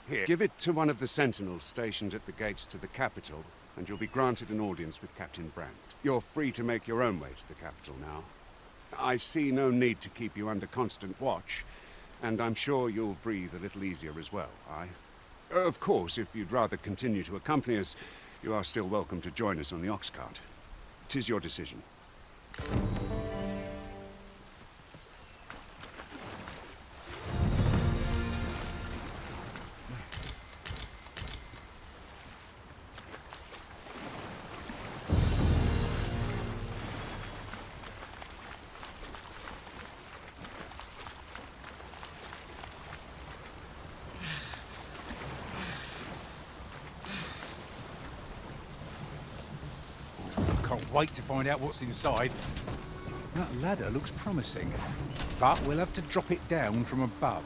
Here, give it to one of the sentinels stationed at the gates to the capital, and you'll be granted an audience with Captain Brandt. You're free to make your own way to the capital now. I see no need to keep you under constant watch, and I'm sure you'll breathe a little easier as well, aye? Of course, if you'd rather continue to accompany us, you are still welcome to join us on the Oxcart. 'Tis your decision. Can't wait to find out what's inside. That ladder looks promising, but we'll have to drop it down from above.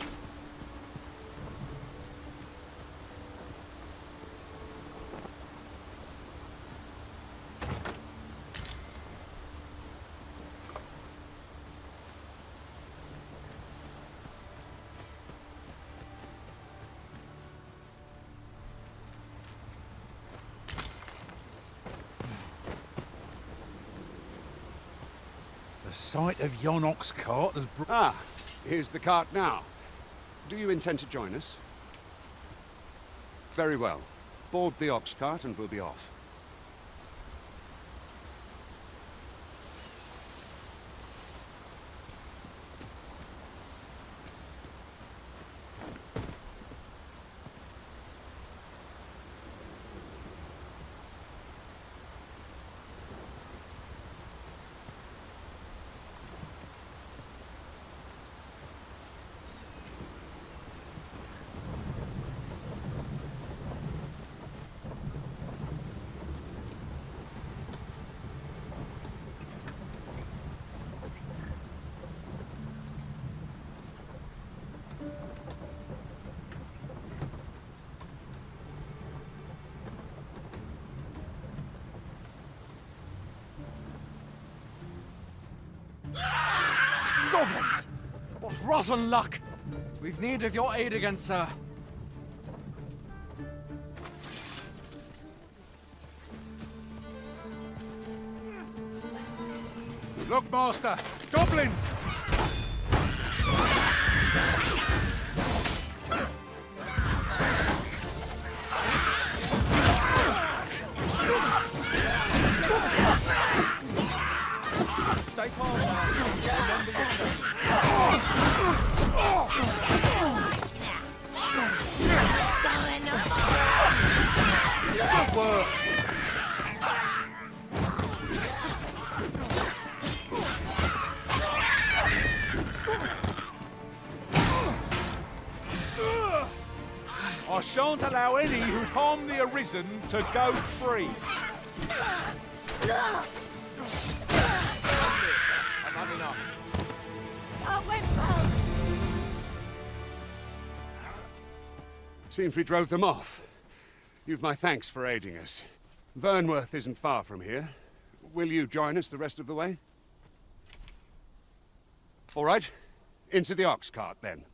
sight of yon Oxcart has Ah, here's the cart now. Do you intend to join us? Very well. Board the Oxcart and we'll be off. Goblins! What rotten luck! We've need of your aid again, sir. Look, Master! Goblins! Stay calm now. Remember your step. Good work! I shan't allow any who harm the Arisen to go free. I've had enough. That went well. Seems we drove them off. You've my thanks for aiding us. Vernworth isn't far from here. Will you join us the rest of the way? All right. Into the Oxcart, then.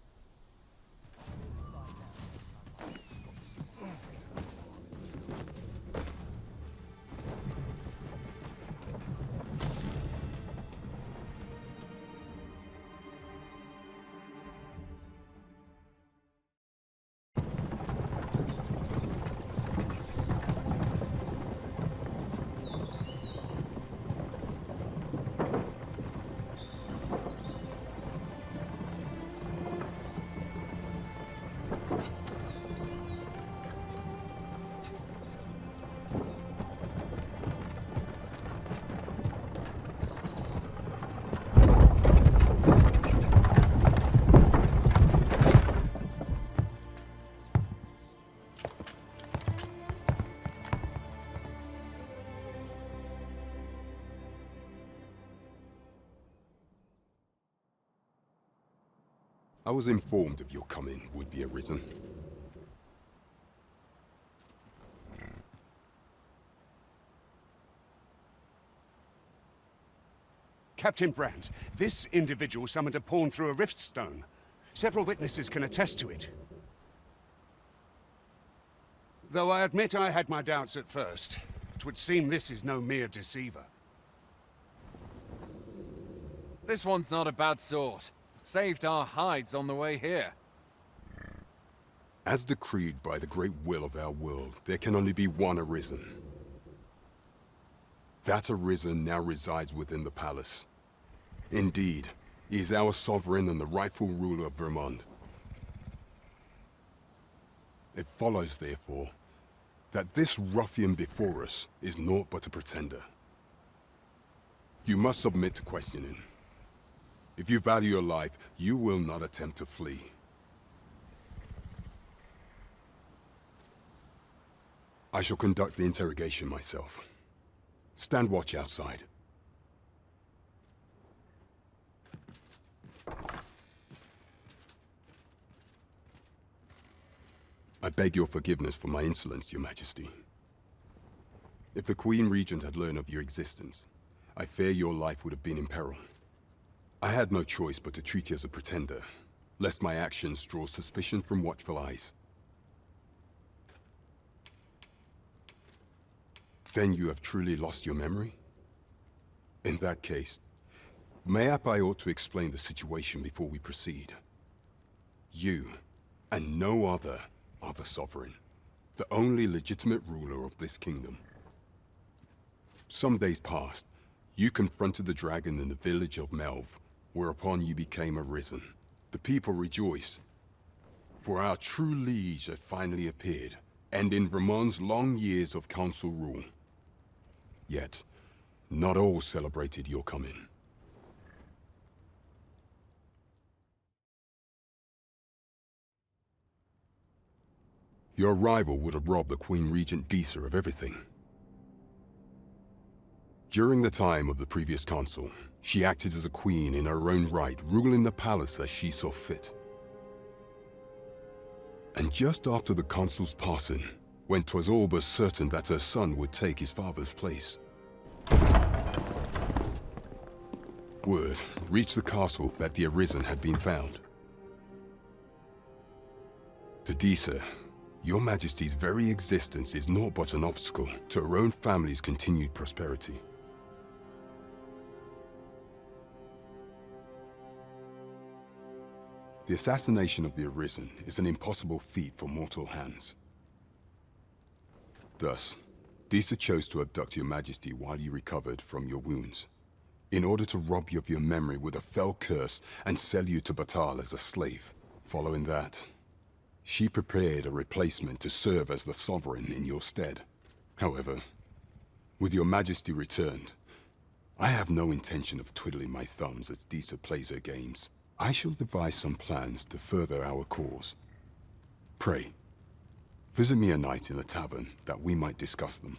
I was informed of your coming, would-be Arisen. Captain Brandt, this individual summoned a pawn through a rift stone. Several witnesses can attest to it. Though I admit I had my doubts at first. It would seem this is no mere deceiver. This one's not a bad sort. Saved our hides on the way here. As decreed by the great will of our world, there can only be one Arisen. That Arisen now resides within the palace. Indeed, he is our sovereign and the rightful ruler of Vermont. It follows, therefore, that this ruffian before us is naught but a pretender. You must submit to questioning. If you value your life, you will not attempt to flee. I shall conduct the interrogation myself. Stand watch outside. I beg your forgiveness for my insolence, Your Majesty. If the Queen Regent had learned of your existence, I fear your life would have been in peril. I had no choice but to treat you as a pretender, lest my actions draw suspicion from watchful eyes. Then you have truly lost your memory? In that case, Mayhap I ought to explain the situation before we proceed. You, and no other, are the Sovereign, the only legitimate ruler of this kingdom. Some days past, you confronted the dragon in the village of Melv, whereupon you became Arisen. The people rejoice, for our true liege have finally appeared, ending Ramon's long years of council rule. Yet, not all celebrated your coming. Your arrival would have robbed the Queen Regent Disa of everything. During the time of the previous council, she acted as a queen in her own right, ruling the palace as she saw fit. And just after the council's passing, when 'twas all but certain that her son would take his father's place, word reached the castle that the Arisen had been found. To Disa, your Majesty's very existence is naught but an obstacle to her own family's continued prosperity. The assassination of the Arisen is an impossible feat for mortal hands. Thus, Disa chose to abduct your Majesty while you recovered from your wounds, in order to rob you of your memory with a fell curse and sell you to Batal as a slave. Following that, she prepared a replacement to serve as the Sovereign in your stead. However, with your Majesty returned, I have no intention of twiddling my thumbs as Disa plays her games. I shall devise some plans to further our cause. Pray, visit me a night in the tavern that we might discuss them.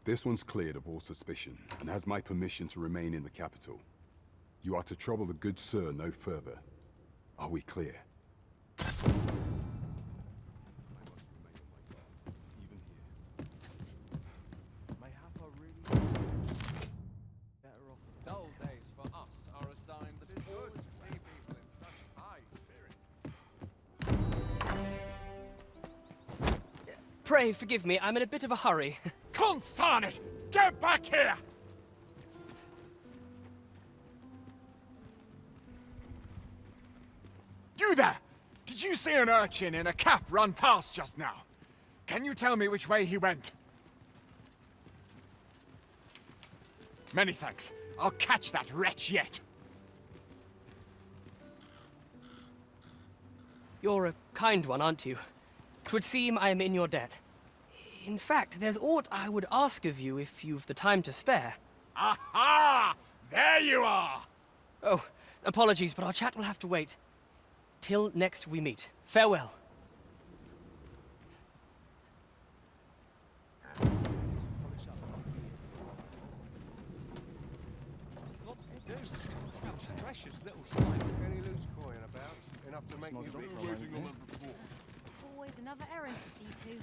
This one's cleared of all suspicion and has my permission to remain in the capital. You are to trouble the good sir no further. Are we clear? Dull days for us are a sign that it's good to see people in such high spirits. Pray forgive me, I'm in a bit of a hurry. Consign it! Get back here! You there! Did you see an urchin in a cap run past just now? Can you tell me which way he went? Many thanks. I'll catch that wretch yet. You're a kind one, aren't you? 'Twould seem I am in your debt. In fact, there's aught I would ask of you if you've the time to spare. Aha! There you are! Oh, apologies, but our chat will have to wait. Till next we meet. Farewell. Lots to do. Such precious little time. Any loose coin about? Enough to make me waiting on a report. Always another errand to see to.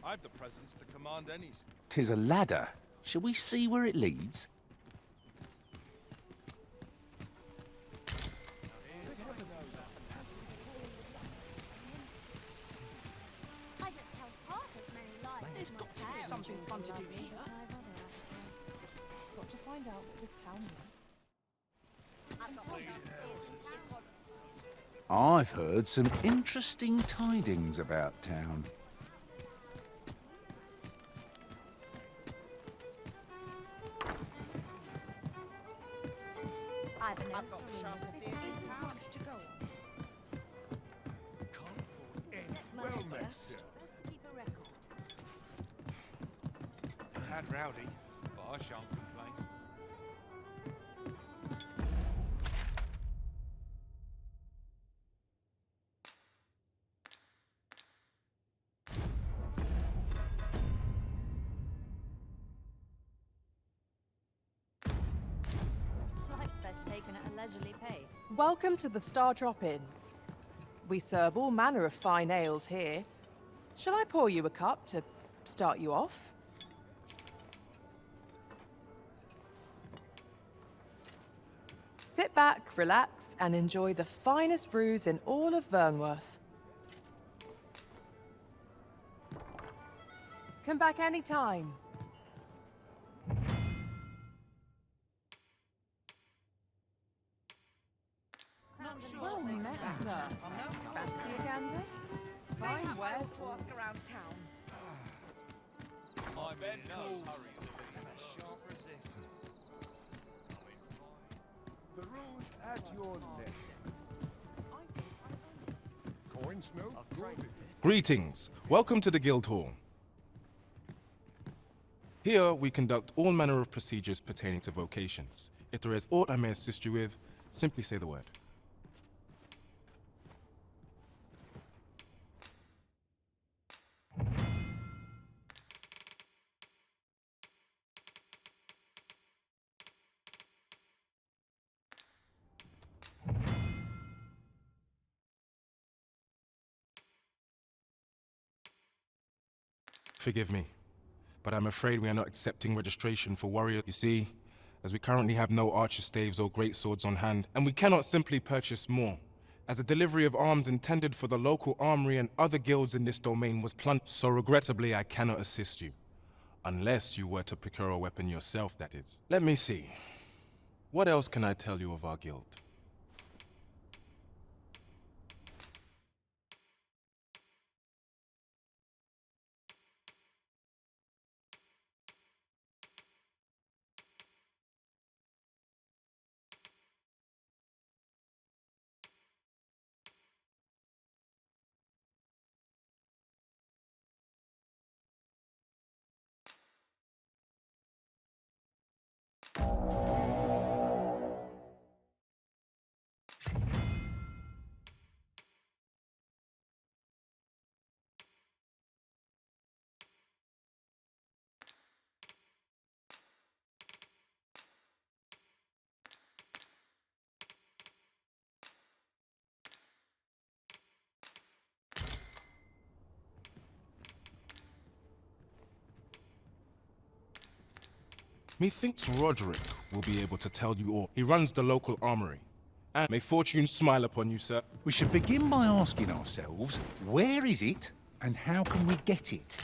I've the presence to command any. 'Tis a ladder. Shall we see where it leads? There's got to be something fun to do here. Got to find out what this town wants. I've heard some interesting tidings about town. I've got the sharpest ears in town to go on. Well met, sir. Just to keep a record. Tad rowdy, but I shan't complain. Life's best taken at a leisurely pace. Welcome to the Star Drop Inn. We serve all manner of fine ales here. Shall I pour you a cup to start you off? Sit back, relax, and enjoy the finest brews in all of Vernworth. Come back anytime. Well met, sir. Fancy a gander? Fine wares to ask around town. My bed calls. Sharp resist. The room's at your left. Coin smoke? Greetings. Welcome to the Guild Hall. Here, we conduct all manner of procedures pertaining to vocations. If there is aught I may assist you with, simply say the word. Forgive me, but I'm afraid we are not accepting registration for warrior. You see, as we currently have no archer staves or great swords on hand, and we cannot simply purchase more, as the delivery of arms intended for the local armory and other guilds in this domain was plundered. So regrettably, I cannot assist you. Unless you were to procure a weapon yourself, that is. Let me see. What else can I tell you of our guild? Methinks Roderick will be able to tell you all. He runs the local armory. And may fortune smile upon you, sir. We should begin by asking ourselves, where is it, and how can we get it?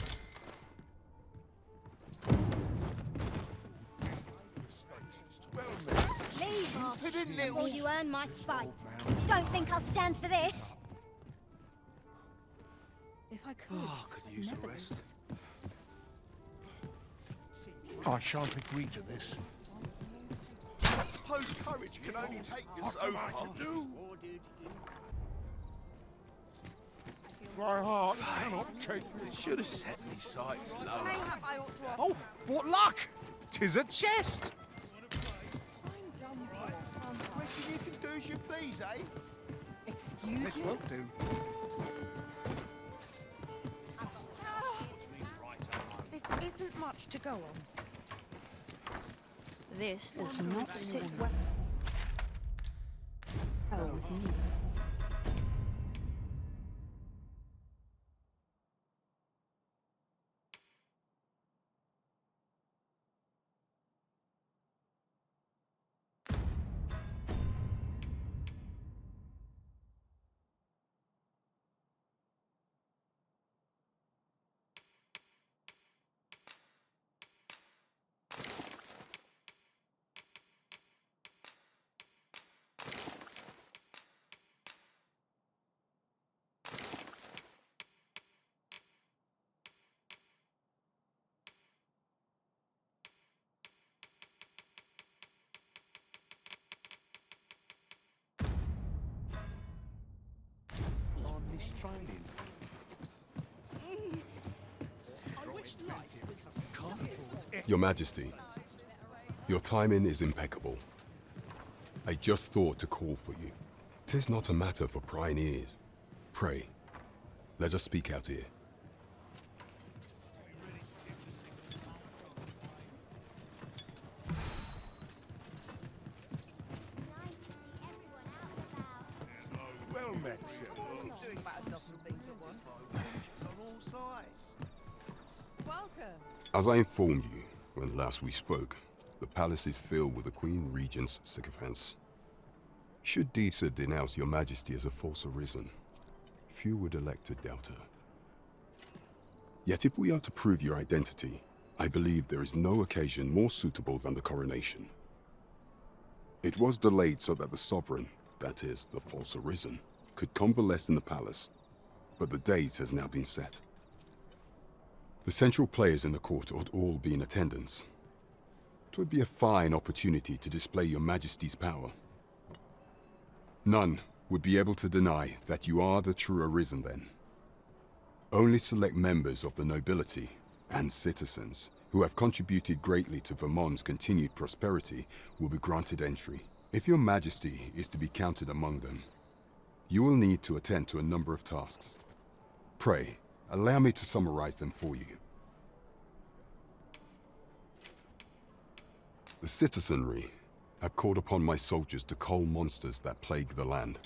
Leave off, or you earn my spite. Don't think I'll stand for this. If I could. Oh, I could use a rest. I shan't agree to this. I suppose courage can only take you so far. My heart cannot take me. Should have set me sights lower. Oh, what luck! 'Tis a chest! Reckon you can do as you please, eh? Excuse This me? won't do. This isn't much to go on. This does not sit well with me. On this training. Your Majesty, your timing is impeccable. I just thought to call for you. 'Tis not a matter for prying ears. Pray, let us speak out here. Well met, sir. Doing about a dozen things at once. On all sides. Welcome. As I informed you when last we spoke, the palace is filled with the Queen Regent's sycophants. Should Disa denounce your majesty as a false Arisen, few would elect to doubt her. Yet if we are to prove your identity, I believe there is no occasion more suitable than the coronation. It was delayed so that the sovereign, that is, the false Arisen, could convalesce in the palace, but the date has now been set. The central players in the court ought all be in attendance. 'Twould be a fine opportunity to display your majesty's power. None would be able to deny that you are the true Arisen then. Only select members of the nobility and citizens who have contributed greatly to Vermont's continued prosperity will be granted entry. If your majesty is to be counted among them, you will need to attend to a number of tasks. Pray, allow me to summarize them for you. The citizenry have called upon my soldiers to cull monsters that plague the land.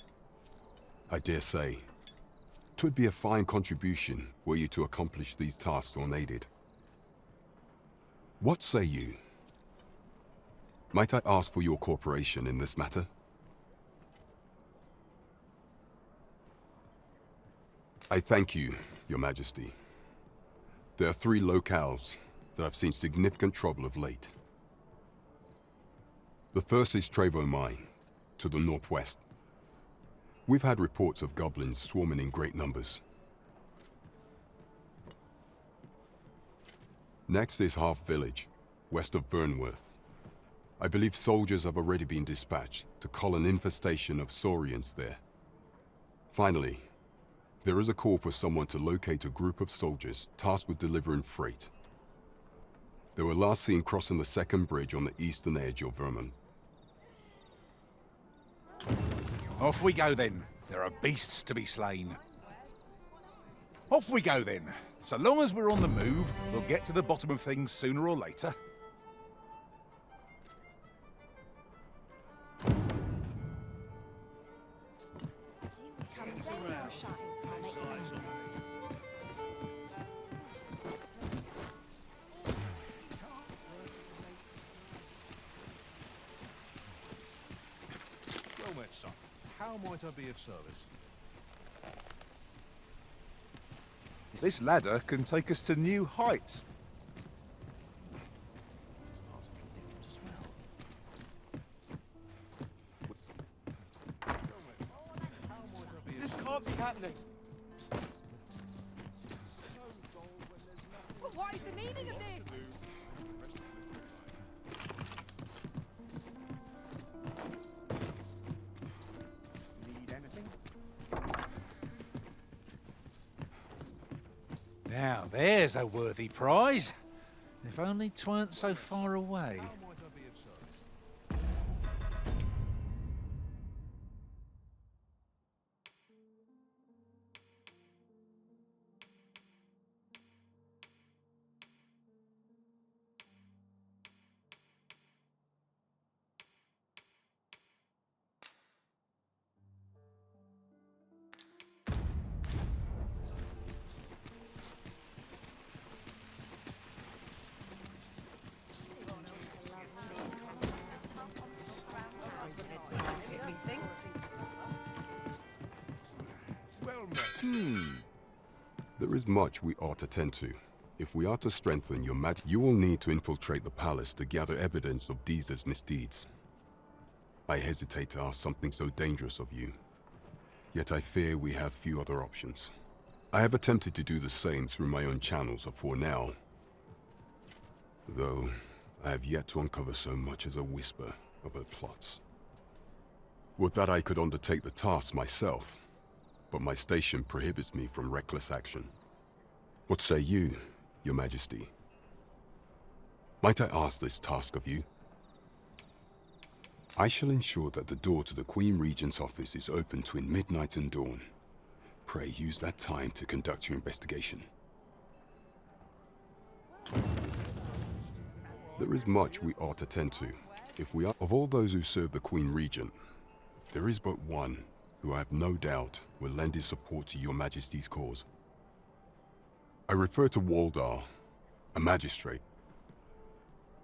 I dare say, 'twould be a fine contribution were you to accomplish these tasks unaided. What say you? Might I ask for your cooperation in this matter? I thank you, Your Majesty. There are 3 locales that have seen significant trouble of late. The first is Trevo Mine, to the northwest. We've had reports of goblins swarming in great numbers. Next is Half Village, west of Burnworth. I believe soldiers have already been dispatched to cull an infestation of saurians there. Finally, there is a call for someone to locate a group of soldiers tasked with delivering freight. They were last seen crossing the second bridge on the eastern edge of Vermont. Off we go then. There are beasts to be slain. Off we go then. So long as we're on the move, we'll get to the bottom of things sooner or later. Well met, son. How might I be of service? This ladder can take us to new heights. This can't be happening. But what is the meaning of this? Need anything? Now there's a worthy prize. If only 'tweren't so far away. There is much we ought to tend to. If we are to strengthen your you will need to infiltrate the palace to gather evidence of Disa's misdeeds. I hesitate to ask something so dangerous of you, yet I fear we have few other options. I have attempted to do the same through my own channels afore now, though I have yet to uncover so much as a whisper of her plots. Would that I could undertake the task myself, but my station prohibits me from reckless action. What say you, Your Majesty? Might I ask this task of you? I shall ensure that the door to the Queen Regent's office is open between midnight and dawn. Pray use that time to conduct your investigation. There is much we ought to tend to. If we are of all those who serve the Queen Regent, there is but one who I have no doubt will lend his support to Your Majesty's cause. I refer to Waldar, a magistrate.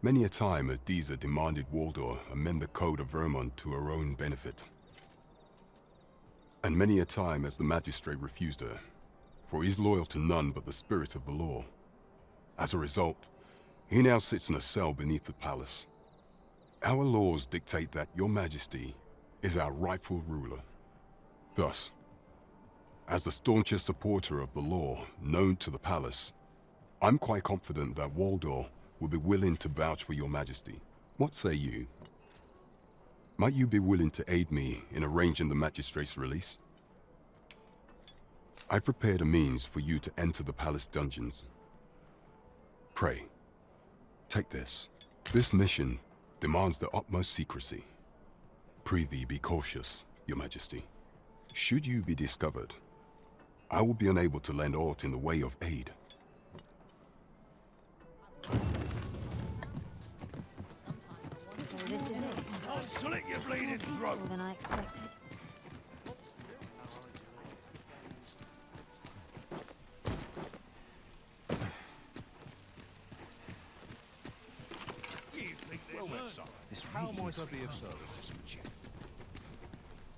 Many a time has Disa demanded Waldar amend the code of Vermont to her own benefit. And many a time has the magistrate refused her, for he is loyal to none but the spirit of the law. As a result, he now sits in a cell beneath the palace. Our laws dictate that your majesty is our rightful ruler. Thus, as the staunchest supporter of the law known to the palace, I'm quite confident that Waldor will be willing to vouch for your majesty. What say you? Might you be willing to aid me in arranging the magistrate's release? I've prepared a means for you to enter the palace dungeons. Pray, take this. This mission demands the utmost secrecy. Prithee be cautious, your majesty. Should you be discovered, I will be unable to lend aught in the way of aid. So this is it. I'll slit your bleeding throat. More than I expected. Well met, sir. How might I be of service?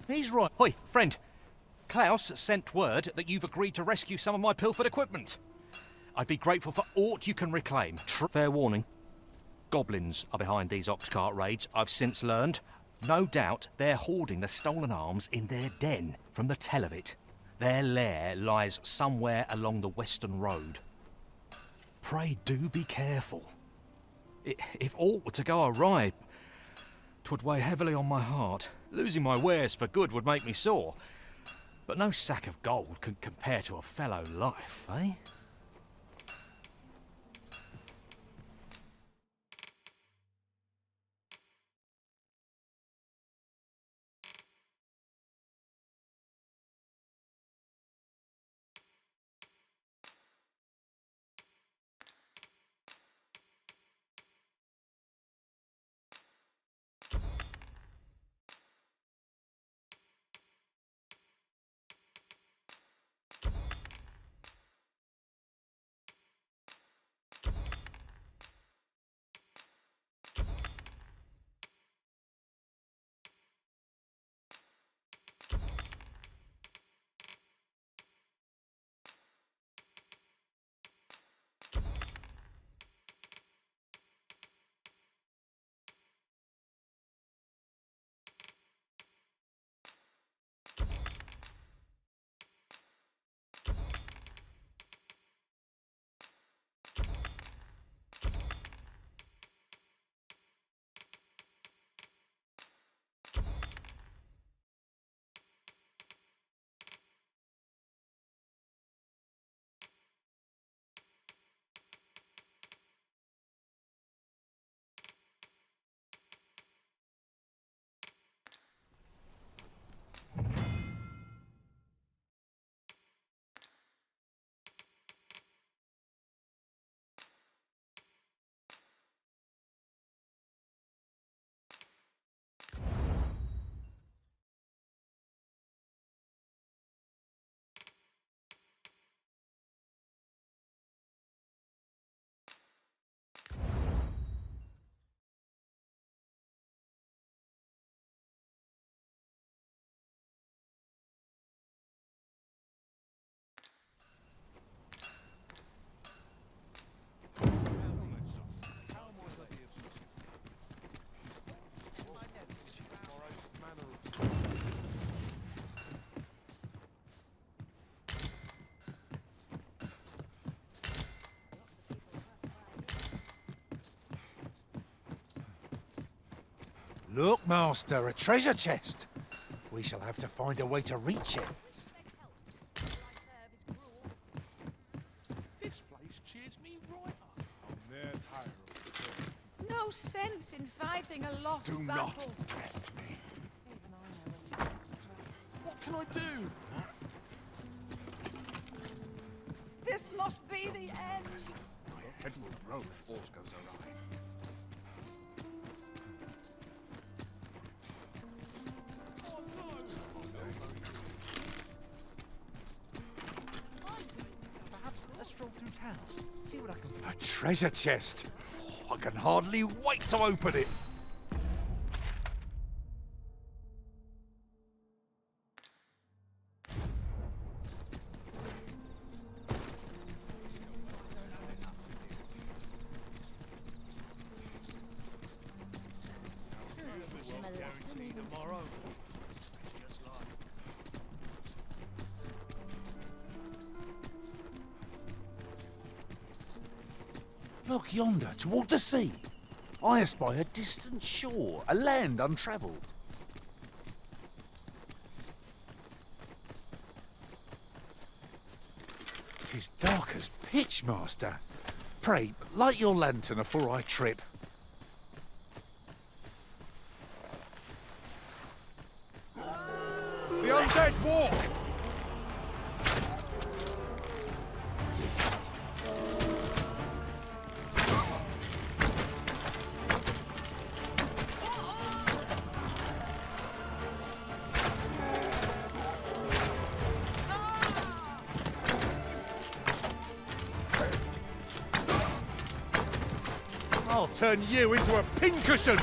He's right. Hoi, friend. Klaus sent word that you've agreed to rescue some of my pilfered equipment. I'd be grateful for aught you can reclaim. Fair warning. Goblins are behind these Oxcart raids, I've since learned. No doubt they're hoarding the stolen arms in their den from the tell of it. Their lair lies somewhere along the Western Road. Pray do be careful. If aught were to go awry, 'twould weigh heavily on my heart. Losing my wares for good would make me sore. But no sack of gold can compare to a fellow life, eh? Look, Master, a treasure chest. We shall have to find a way to reach it. This place cheers me right up. I'm near tired of it. No sense in fighting a lost Do battle. not test me. What can I do? This must be the end. My head will roll if aught goes awry. Perhaps a stroll through town. See what I can find. A treasure chest. Oh, I can hardly wait to open it. tomorrow. Look yonder, toward the sea. I espy a distant shore, a land untravelled. 'Tis dark as pitch, master. Pray, light your lantern afore I trip. The undead walk! I'll turn you into a pincushion!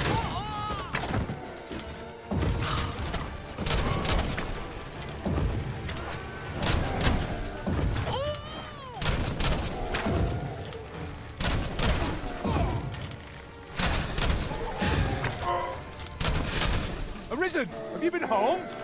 Arisen, have you been harmed?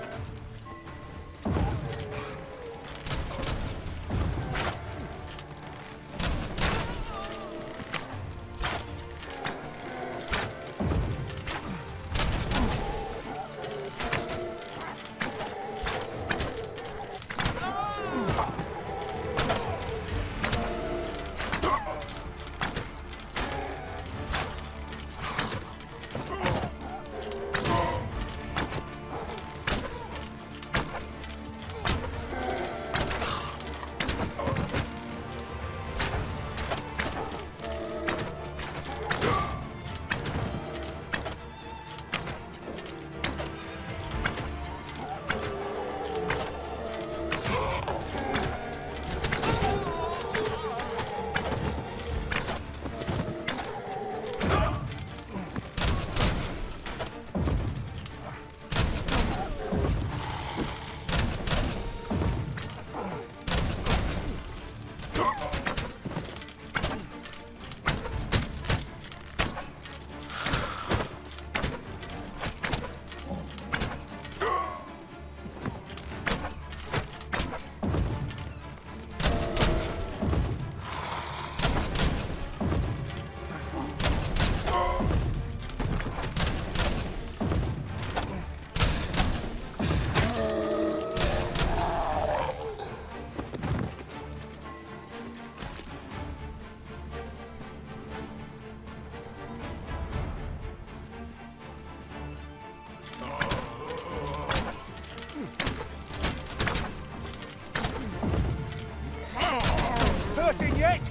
Hurting yet?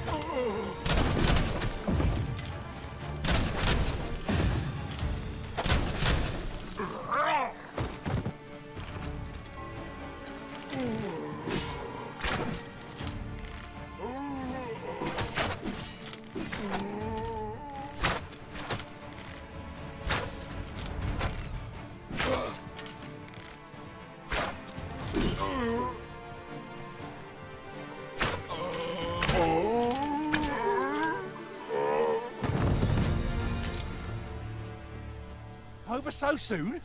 Over so soon?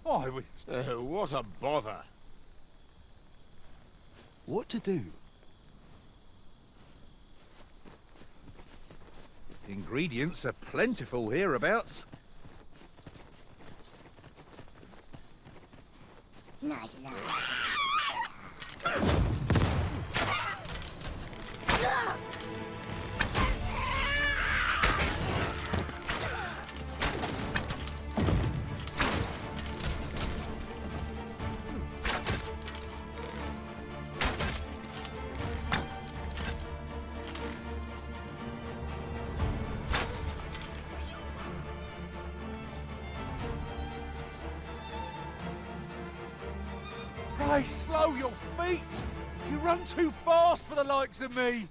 Why, what a bother. What to do? Ingredients are plentiful hereabouts. Nice. Pray, slow your feet! You run too fast for the likes of me!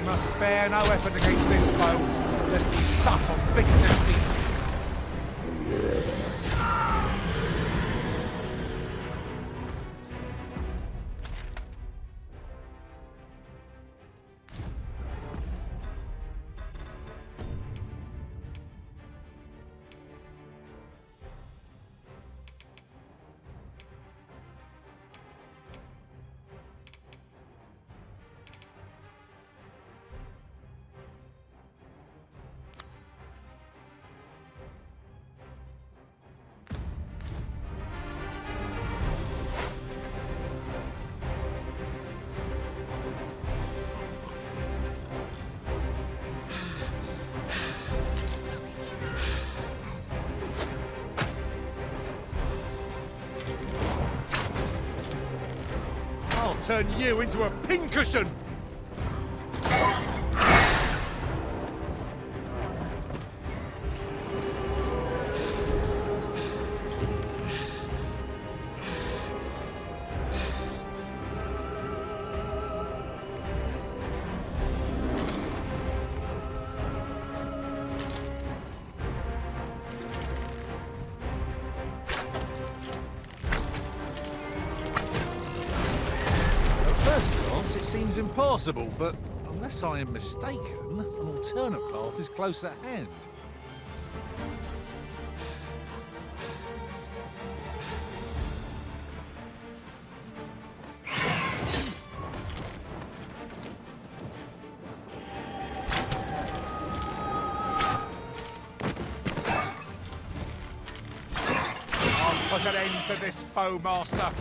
must spare no effort against this foe, lest we sup on bitter defeat. I'll turn you into a pincushion! It seems impossible, but unless I am mistaken, an alternate path is close at hand. I'll put an end to this foe, Master.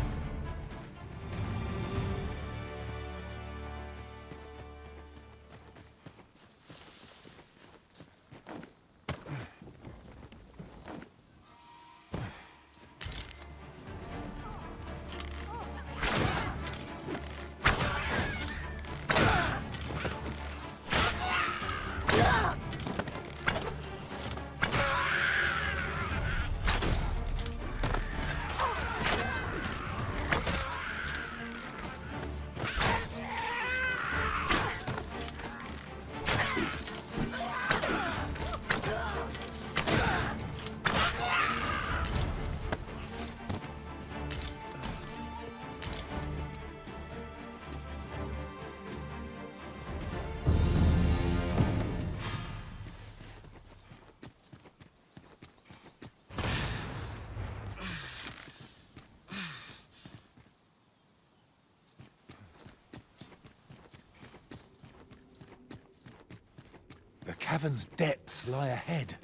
The cavern's depths lie ahead.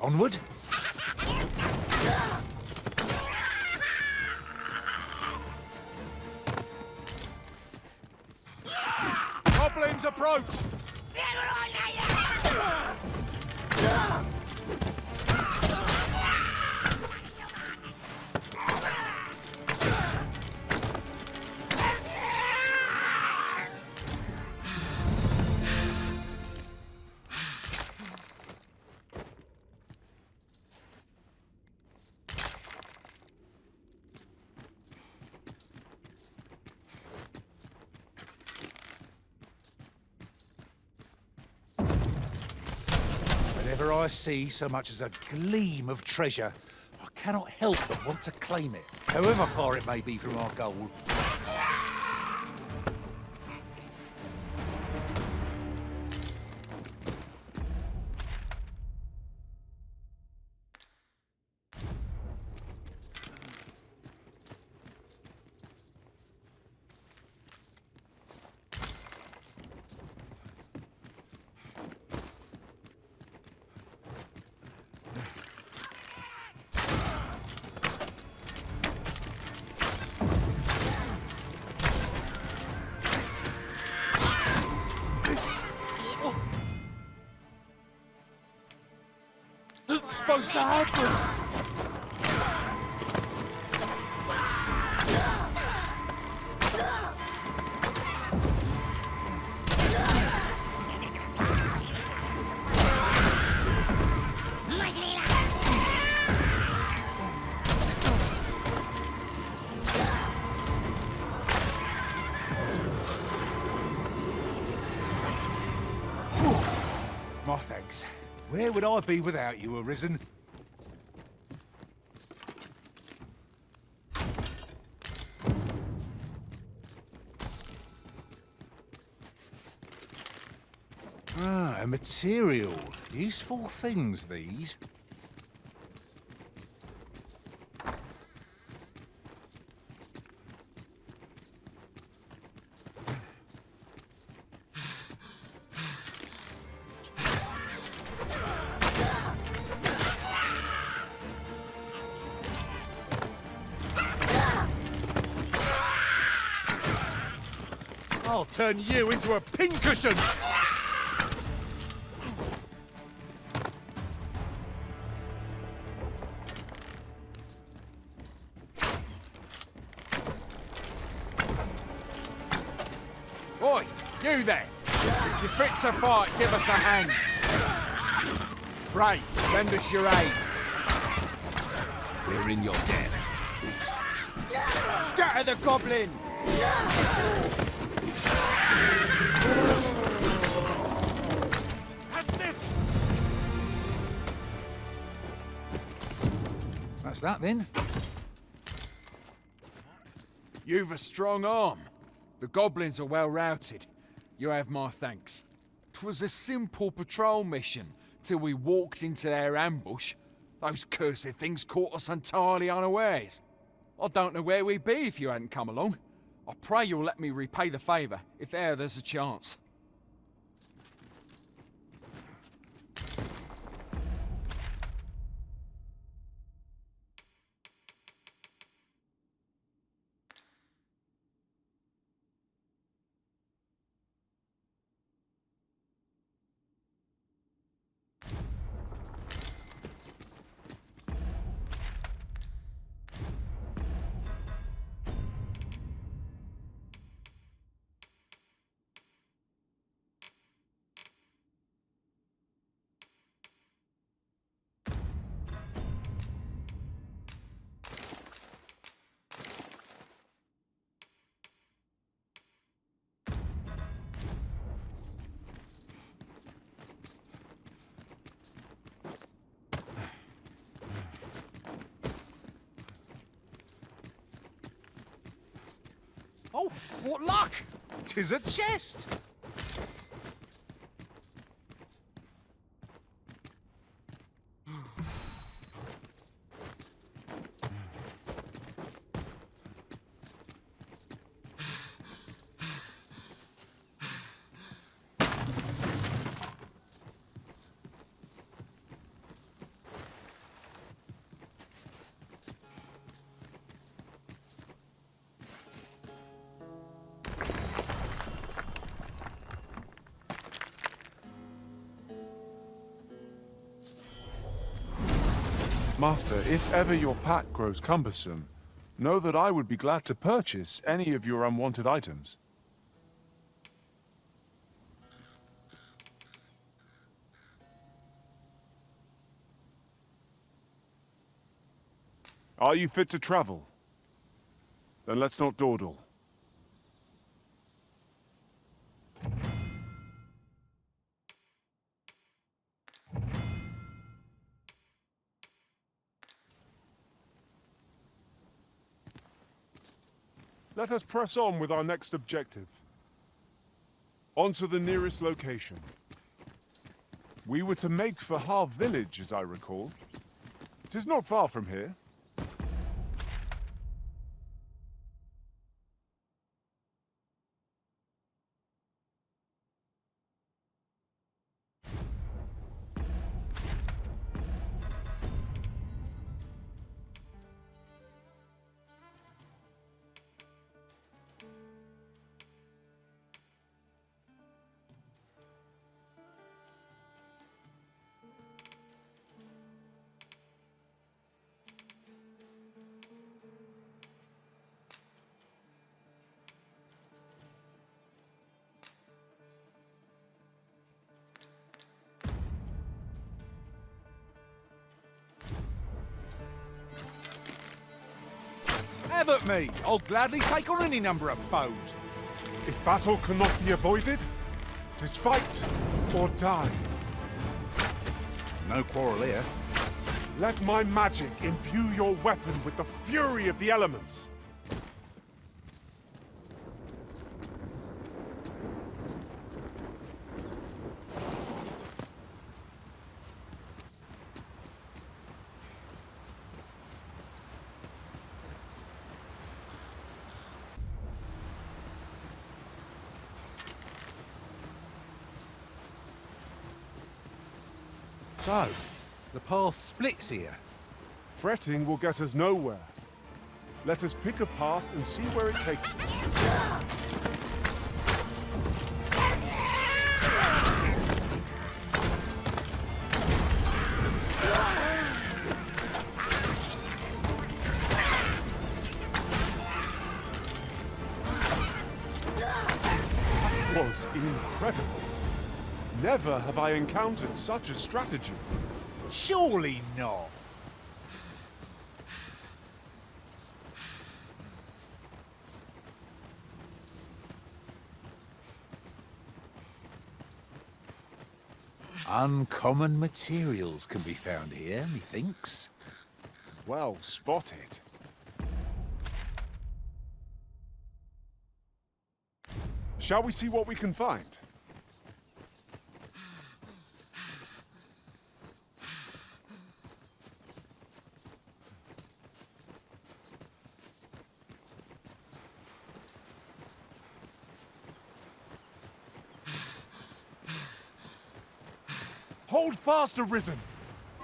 Onward? Goblins approach! Whenever I see so much as a gleam of treasure, I cannot help but want to claim it, however far it may be from our goal. Supposed to happen? My thanks. Where would I be without you, Arisen? Ah, a material. Useful things, these. I'll turn you into a pincushion! Oi, you there! If you're fit to fight, give us a hand. Right, lend us your aid. We're in your debt. Scatter the goblins! That's it! That's that then. You've a strong arm. The goblins are well routed. You have my thanks. 'Twas a simple patrol mission till we walked into their ambush. Those cursed things caught us entirely unawares. I don't know where we'd be if you hadn't come along. I pray you'll let me repay the favour if e'er there's a chance. Oh, what luck! 'Tis a chest! Master, if ever your pack grows cumbersome, know that I would be glad to purchase any of your unwanted items. Are you fit to travel? Then let's not dawdle. Let us press on with our next objective. On to the nearest location. We were to make for Har village, as I recall. 'Tis not far from here. Have at me! I'll gladly take on any number of foes. If battle cannot be avoided, 'tis fight or die. No quarrel here. Let my magic imbue your weapon with the fury of the elements. So, the path splits here. Fretting will get us nowhere. Let us pick a path and see where it takes us. That was incredible. Never have I encountered such a strategy. Surely not. Uncommon materials can be found here, methinks. Well spotted. Shall we see what we can find? Hold fast, Arisen!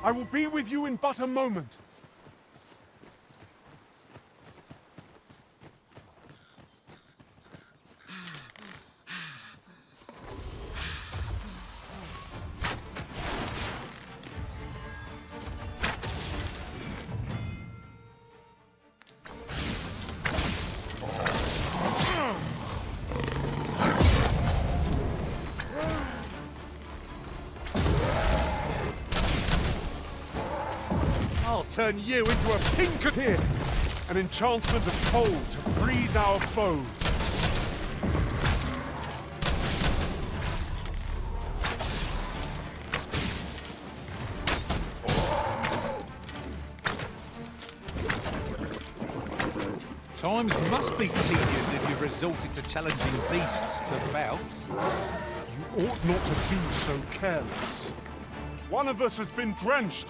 I will be with you in but a moment. Turn you into a pink here. An enchantment of cold to freeze our foes. Times must be tedious if you've resorted to challenging beasts to bouts. You ought not to be so careless. One of us has been drenched.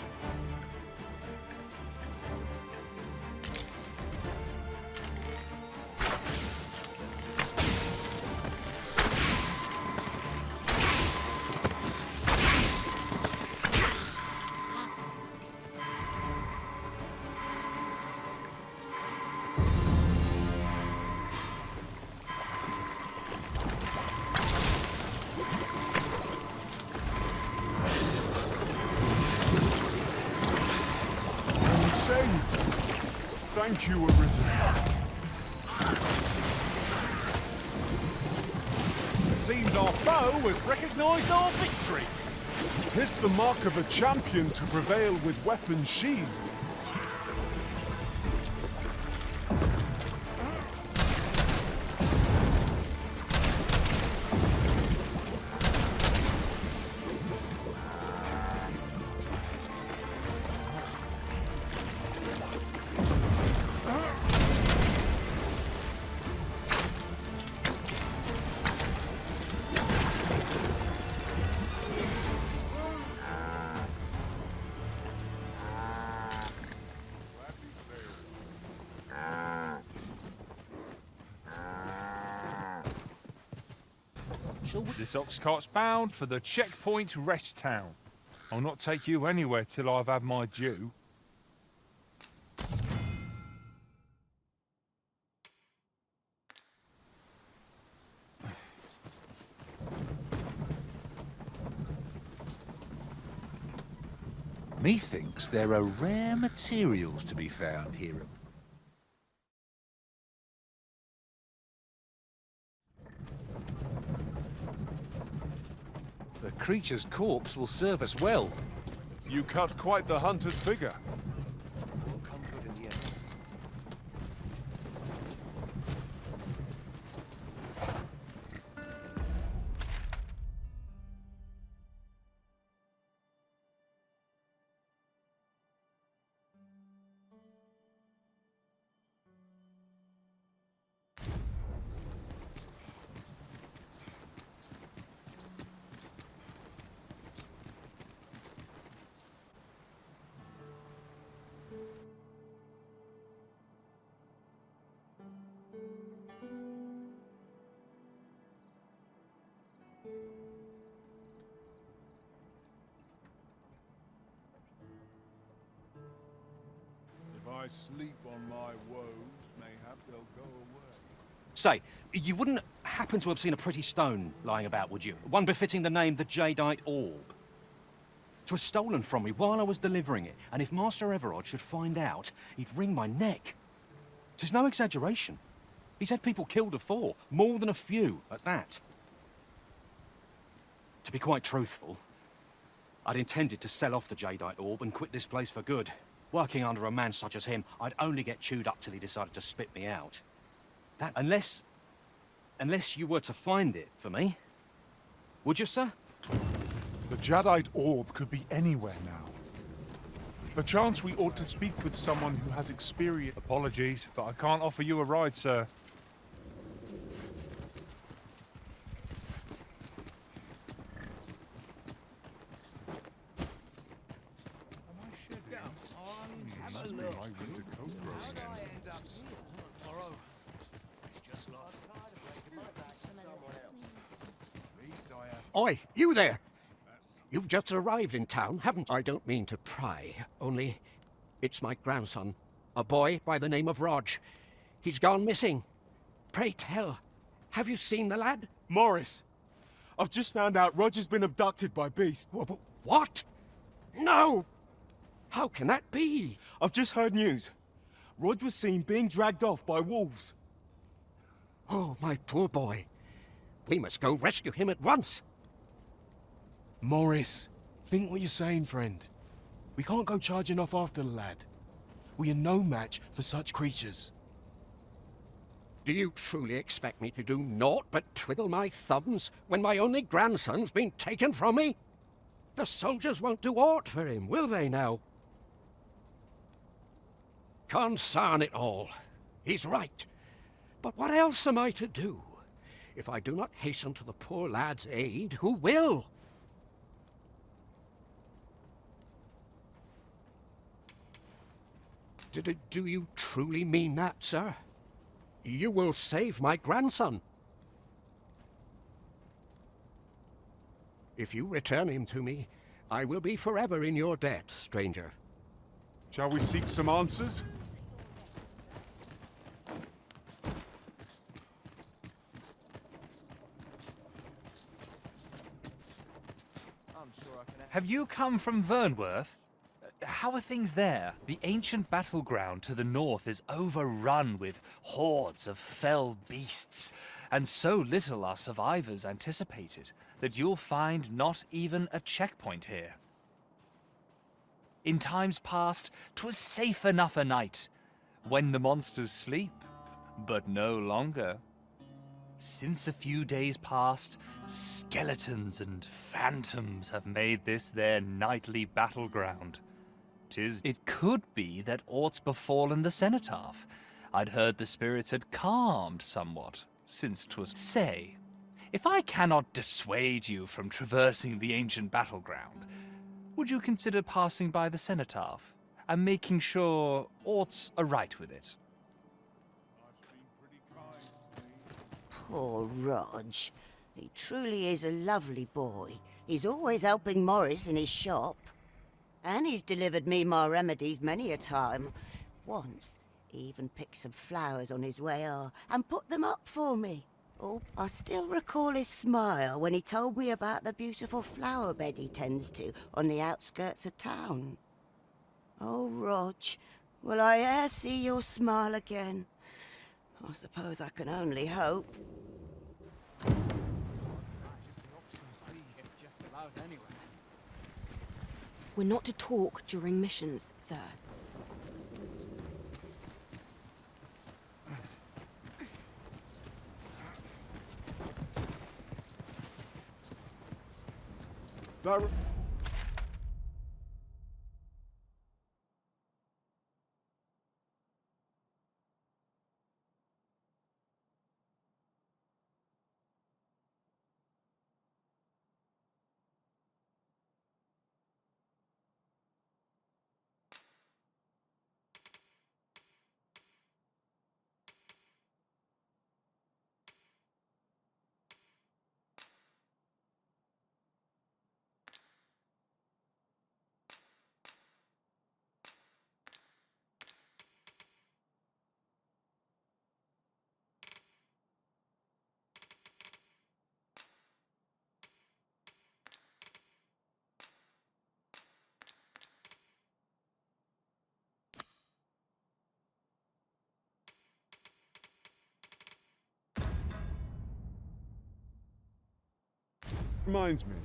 Thank you, Arisen. It seems our foe has recognised our victory. 'Tis the mark of a champion to prevail with weapons sheathed. This Oxcart's bound for the checkpoint rest town. I'll not take you anywhere till I've had my due. Methinks there are rare materials to be found here. The creature's corpse will serve us well. You cut quite the hunter's figure. If I sleep on my woes, mayhap they'll go away. Say, you wouldn't happen to have seen a pretty stone lying about, would you? One befitting the name the Jadeite Orb. It was stolen from me while I was delivering it, and if Master Everard should find out, he'd wring my neck. 'Tis no exaggeration. He's had people killed afore, more than a few, at that. To be quite truthful, I'd intended to sell off the Jadeite Orb and quit this place for good. Working under a man such as him, I'd only get chewed up till he decided to spit me out. That, unless you were to find it for me. Would you, sir? The Jadeite Orb could be anywhere now. Perchance we ought to speak with someone who has experience. Apologies, but I can't offer you a ride, sir. Oi, you there! You've just arrived in town, haven't you? I don't mean to pry, only it's my grandson, a boy by the name of Rog. He's gone missing. Pray tell, have you seen the lad? Morris, I've just found out Roger's been abducted by beasts. What? No! How can that be? I've just heard news. Rog was seen being dragged off by wolves. Oh, my poor boy. We must go rescue him at once. Morris, think what you're saying, friend. We can't go charging off after the lad. We are no match for such creatures. Do you truly expect me to do naught but twiddle my thumbs when my only grandson's been taken from me? The soldiers won't do aught for him, will they now? Consarn it all. He's right. But what else am I to do? If I do not hasten to the poor lad's aid, who will? Do you truly mean that, sir? You will save my grandson. If you return him to me, I will be forever in your debt, stranger. Shall we seek some answers? Have you come from Vernworth? How are things there? The ancient battleground to the north is overrun with hordes of fell beasts, and so little are survivors anticipated that you'll find not even a checkpoint here. In times past, 'twas safe enough a night, when the monsters sleep, but no longer. Since a few days past, skeletons and phantoms have made this their nightly battleground. It could be that aught's befallen the cenotaph. I'd heard the spirits had calmed somewhat, since 'twas say. If I cannot dissuade you from traversing the ancient battleground, would you consider passing by the cenotaph and making sure aught's aright with it? Poor Rog. He truly is a lovely boy. He's always helping Morris in his shop. And he's delivered me my remedies many a time. Once, he even picked some flowers on his way and put them up for me. Oh, I still recall his smile when he told me about the beautiful flower bed he tends to on the outskirts of town. Oh, Rog, will I e'er see your smile again? I suppose I can only hope. We're not to talk during missions, sir. reminds me.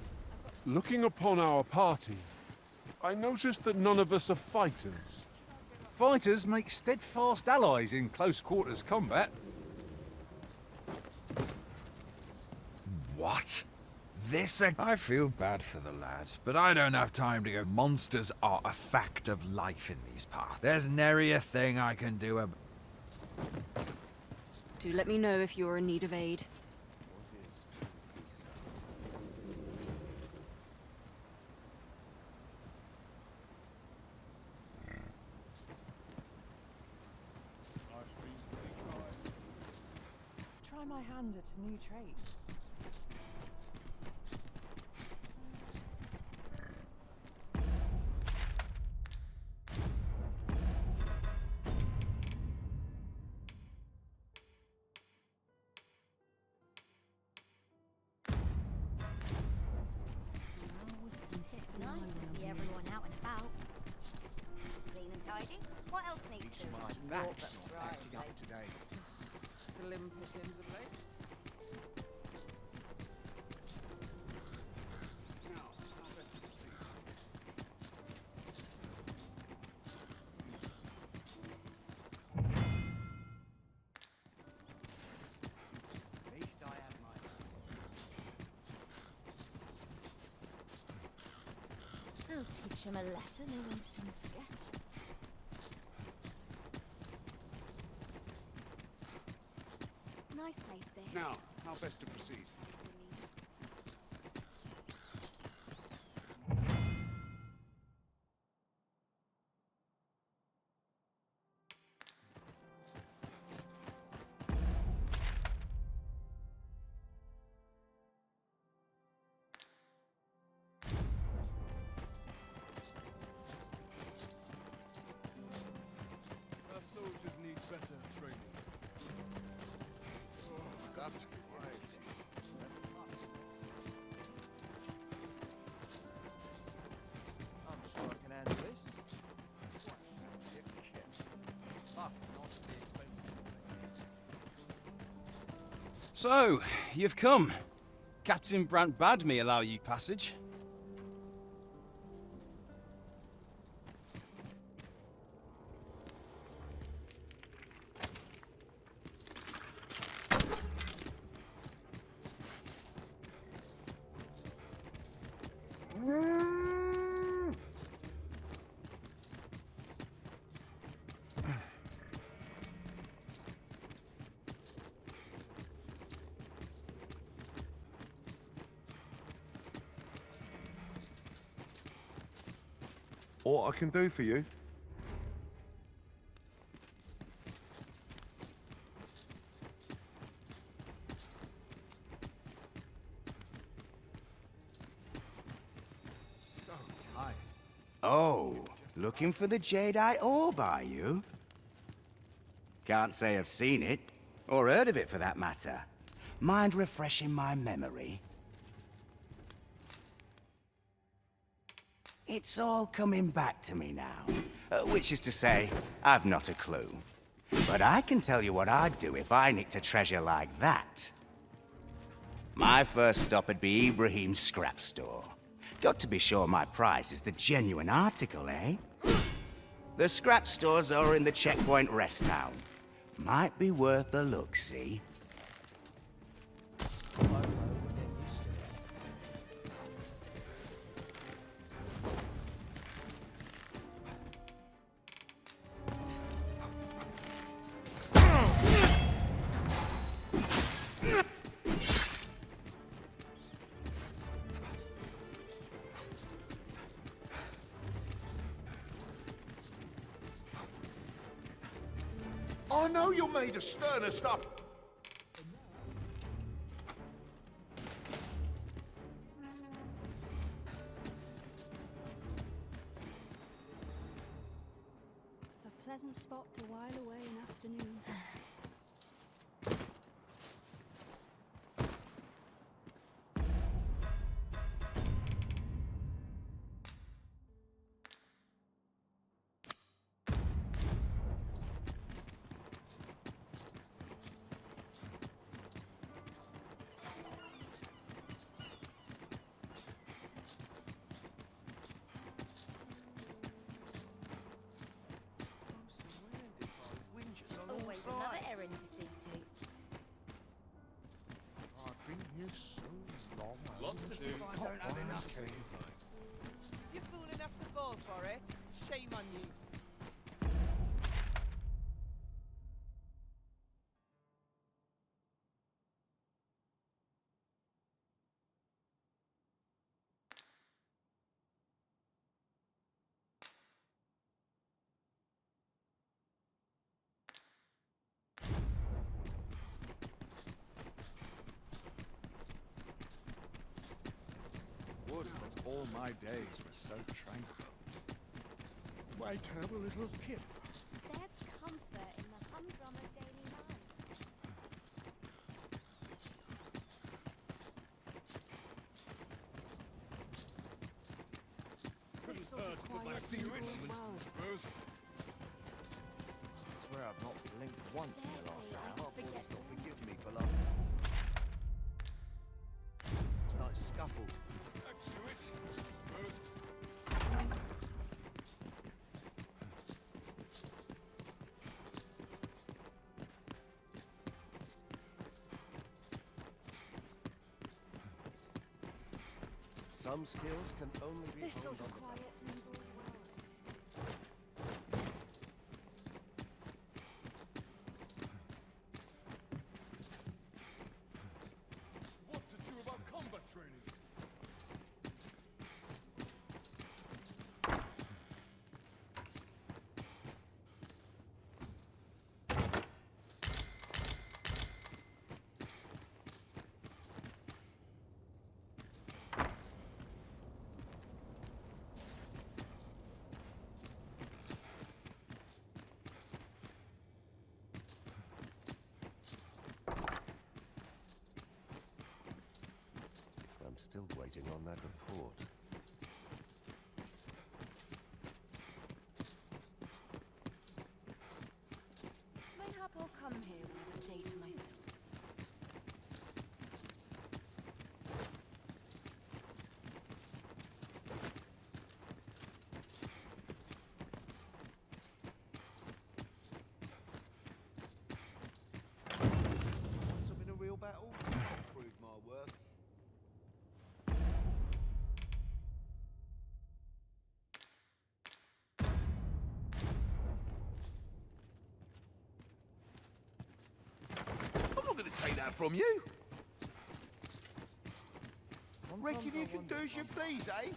Looking upon our party, I noticed that none of us are fighters. Fighters make steadfast allies in close quarters combat. What? I feel bad for the lad, but I don't have time to go. Monsters are a fact of life in these parts. There's nary a thing I can do about. Do let me know if you're in need of aid. Try my hand at a new trade. It's nice to see everyone out and about. Clean and tidy. What else needs doing? My back's not acting up today. Slim pickings of late. At least I have my... I'll teach him a lesson he won't soon forget. Nice place there. Now, how best to proceed? Our soldiers need better training. I'm sure I can handle this. So, you've come. Captain Brandt bade me allow you passage. What I can do for you? So tired. Oh, looking for the Jadeite orb, are you? Can't say I've seen it, or heard of it for that matter. Mind refreshing my memory? It's all coming back to me now. Which is to say, I've not a clue. But I can tell you what I'd do if I nicked a treasure like that. My first stop would be Ibrahim's scrap store. Got to be sure my price is the genuine article, eh? The scrap stores are in the checkpoint rest town. Might be worth a look, see? I know you're made of sterner stuff. A pleasant spot to while away an afternoon. There's another errand to see to. I've been here so long. Lots to see if I don't have enough to. You're fool enough to fall for it. Shame on you. Would that all my days were so tranquil. Might have a little kip. There's comfort in the humdrum of daily life. Couldn't hurt to put my finger in them, I suppose. I swear I've not blinked once in the last hour. Forgive me, beloved. It's like scuffle. That's to it, I suppose. Some skills can only be This honed sort of on the quiet means all is well. What to do about combat training? I'm still waiting on that report. Mayhap I'll come here when I've a day to myself. Once I'm in a real battle, I'll prove my worth. I'm not going to take that from you. Reckon you can do as you please, eh?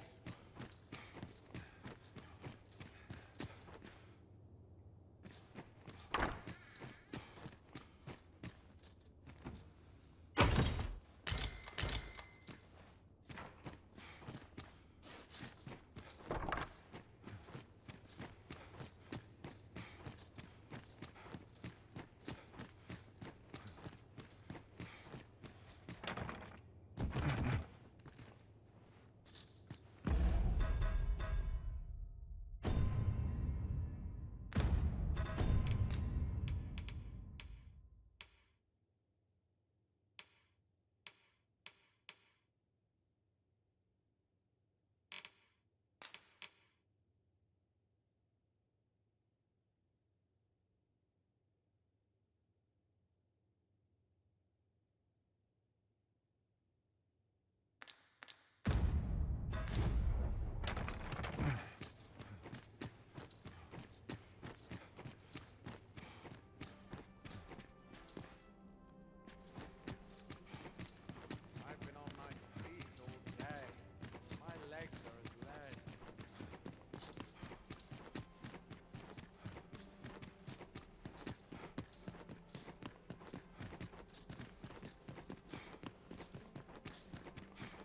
I've been on my feet all day. My legs are as lead.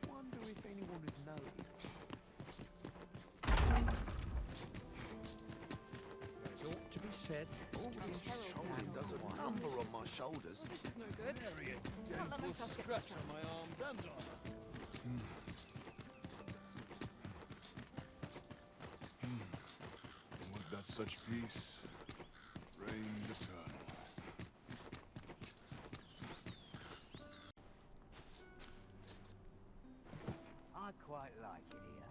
Wonder if anyone would notice. It ought to be said, all this shouldering does a number on my shoulders. Well, this is no good. Very Can't let gentle myself get scratch distracted. on my arms and armor. Would that such peace reigned eternal. I quite like it here.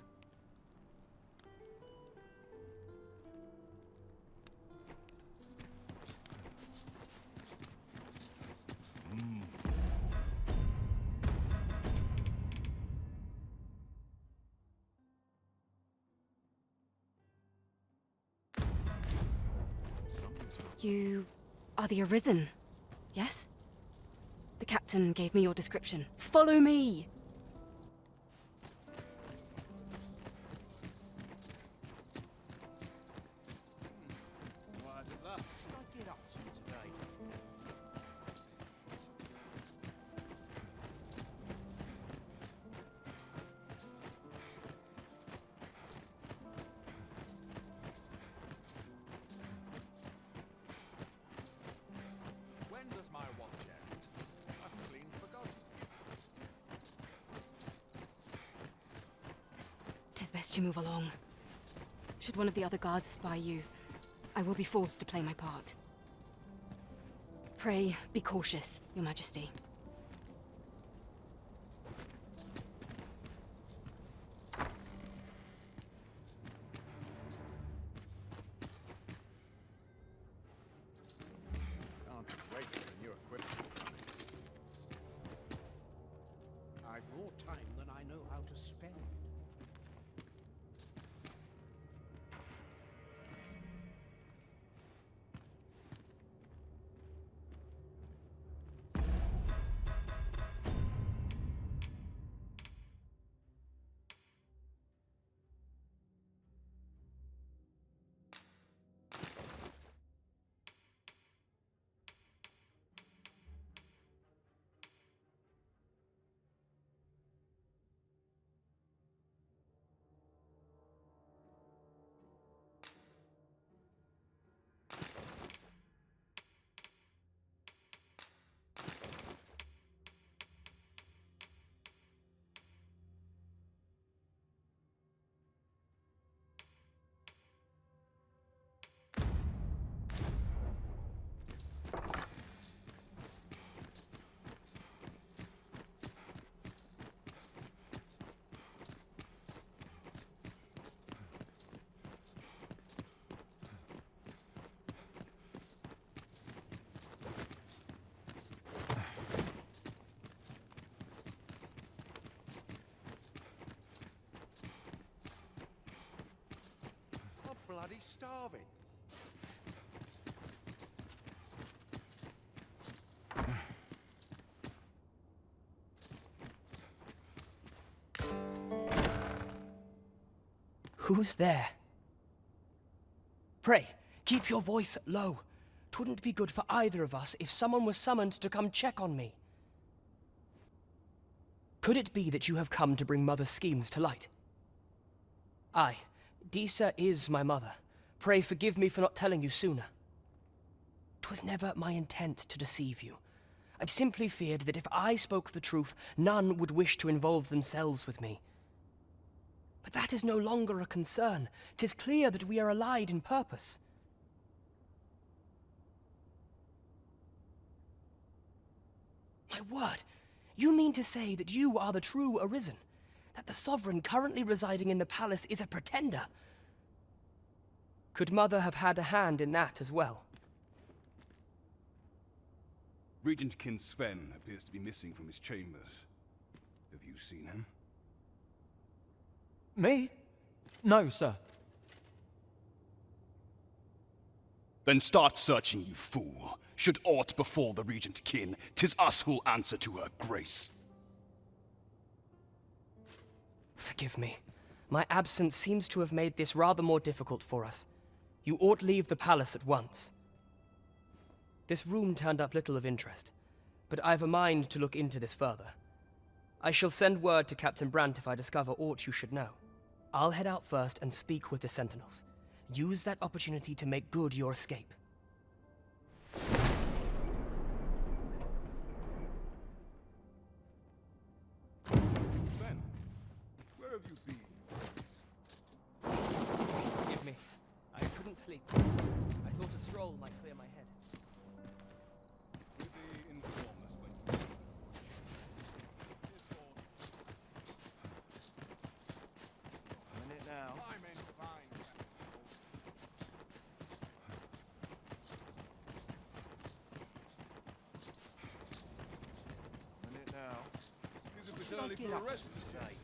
You are the Arisen, yes? The captain gave me your description. Follow me! Right at last. What did I get up to today? When does my watch end? I've clean forgotten. 'Tis best you move along. Should one of the other guards spy you, I will be forced to play my part. Pray, be cautious, Your Majesty. Can't wait for new equipment. I've more time than I know how to spend. Bloody starving. Who's there? Pray, keep your voice low. 'Twouldn't be good for either of us if someone was summoned to come check on me. Could it be that you have come to bring Mother's schemes to light? Aye, Disa is my mother. Pray forgive me for not telling you sooner. 'Twas never my intent to deceive you. I simply feared that if I spoke the truth, none would wish to involve themselves with me. But that is no longer a concern. 'Tis clear that we are allied in purpose. My word, you mean to say that you are the true Arisen? That the sovereign currently residing in the palace is a pretender? Could Mother have had a hand in that as well? Regent Kin Sven appears to be missing from his chambers. Have you seen him? Me? No, sir. Then start searching, you fool. Should aught befall the Regent Kin, 'tis us who'll answer to her grace. Forgive me. My absence seems to have made this rather more difficult for us. You ought leave the palace at once. This room turned up little of interest, but I've a mind to look into this further. I shall send word to Captain Brandt if I discover aught you should know. I'll head out first and speak with the sentinels. Use that opportunity to make good your escape. Sven, where have you been? Forgive me. I couldn't sleep. I thought a stroll might clear my head. Minute now. I'm in fine. Minute now. It is a bit early for a rest today.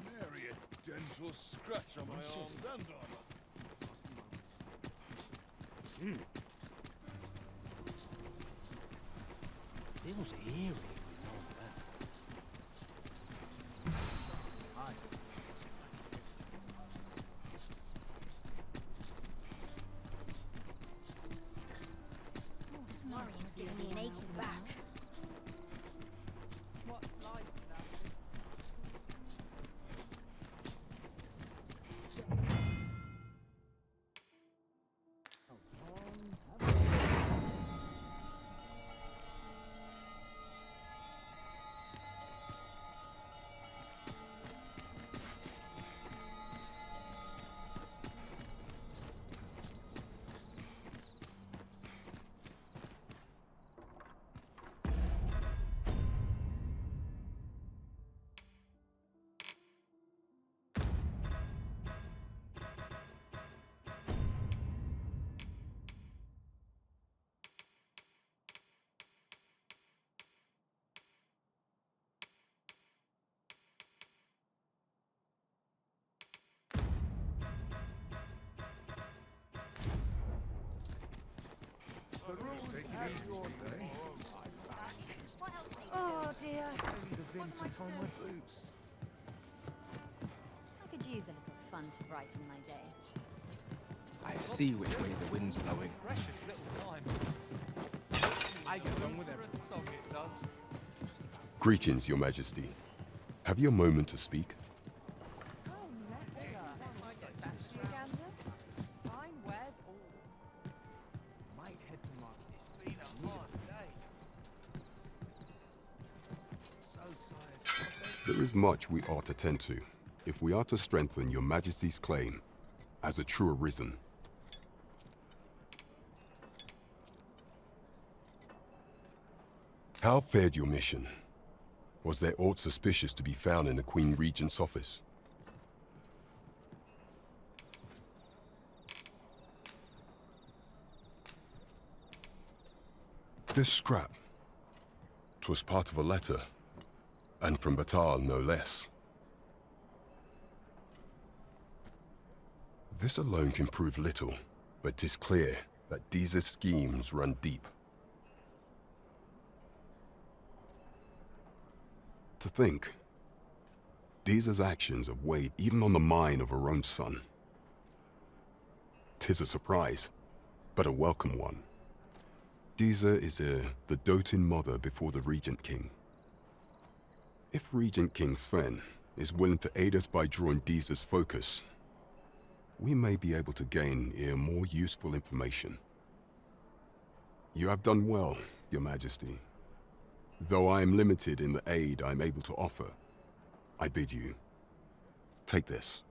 Nary a dent to a scratch on my arms and armor. Feels eerie. Morris giving me an aching back. What's life without it? Oh dear. Maybe the vim to tie my boots. I could use a little fun to brighten my day. I see which way the wind's blowing. Precious little time. I get along with it. For a song it does. Greetings, Your Majesty. Have you a moment to speak? Oh, Lesser. Fancy a gander? Fine wares all. Might head to market. It's been a hard day. So tired. There is much we ought to tend to if we are to strengthen Your Majesty's claim as a true Arisen. How fared your mission? Was there aught suspicious to be found in the Queen Regent's office? This scrap. 'Twas part of a letter, and from Batal no less. This alone can prove little, but 'tis clear that Deeza's schemes run deep. To think, Deeza's actions have weighed even on the mind of her own son. 'Tis a surprise, but a welcome one. Deeza is the doting mother before the Regent King. If Regent King Sven is willing to aid us by drawing Deeza's focus, we may be able to gain more useful information. You have done well, Your Majesty. Though I am limited in the aid I'm able to offer, I bid you, take this.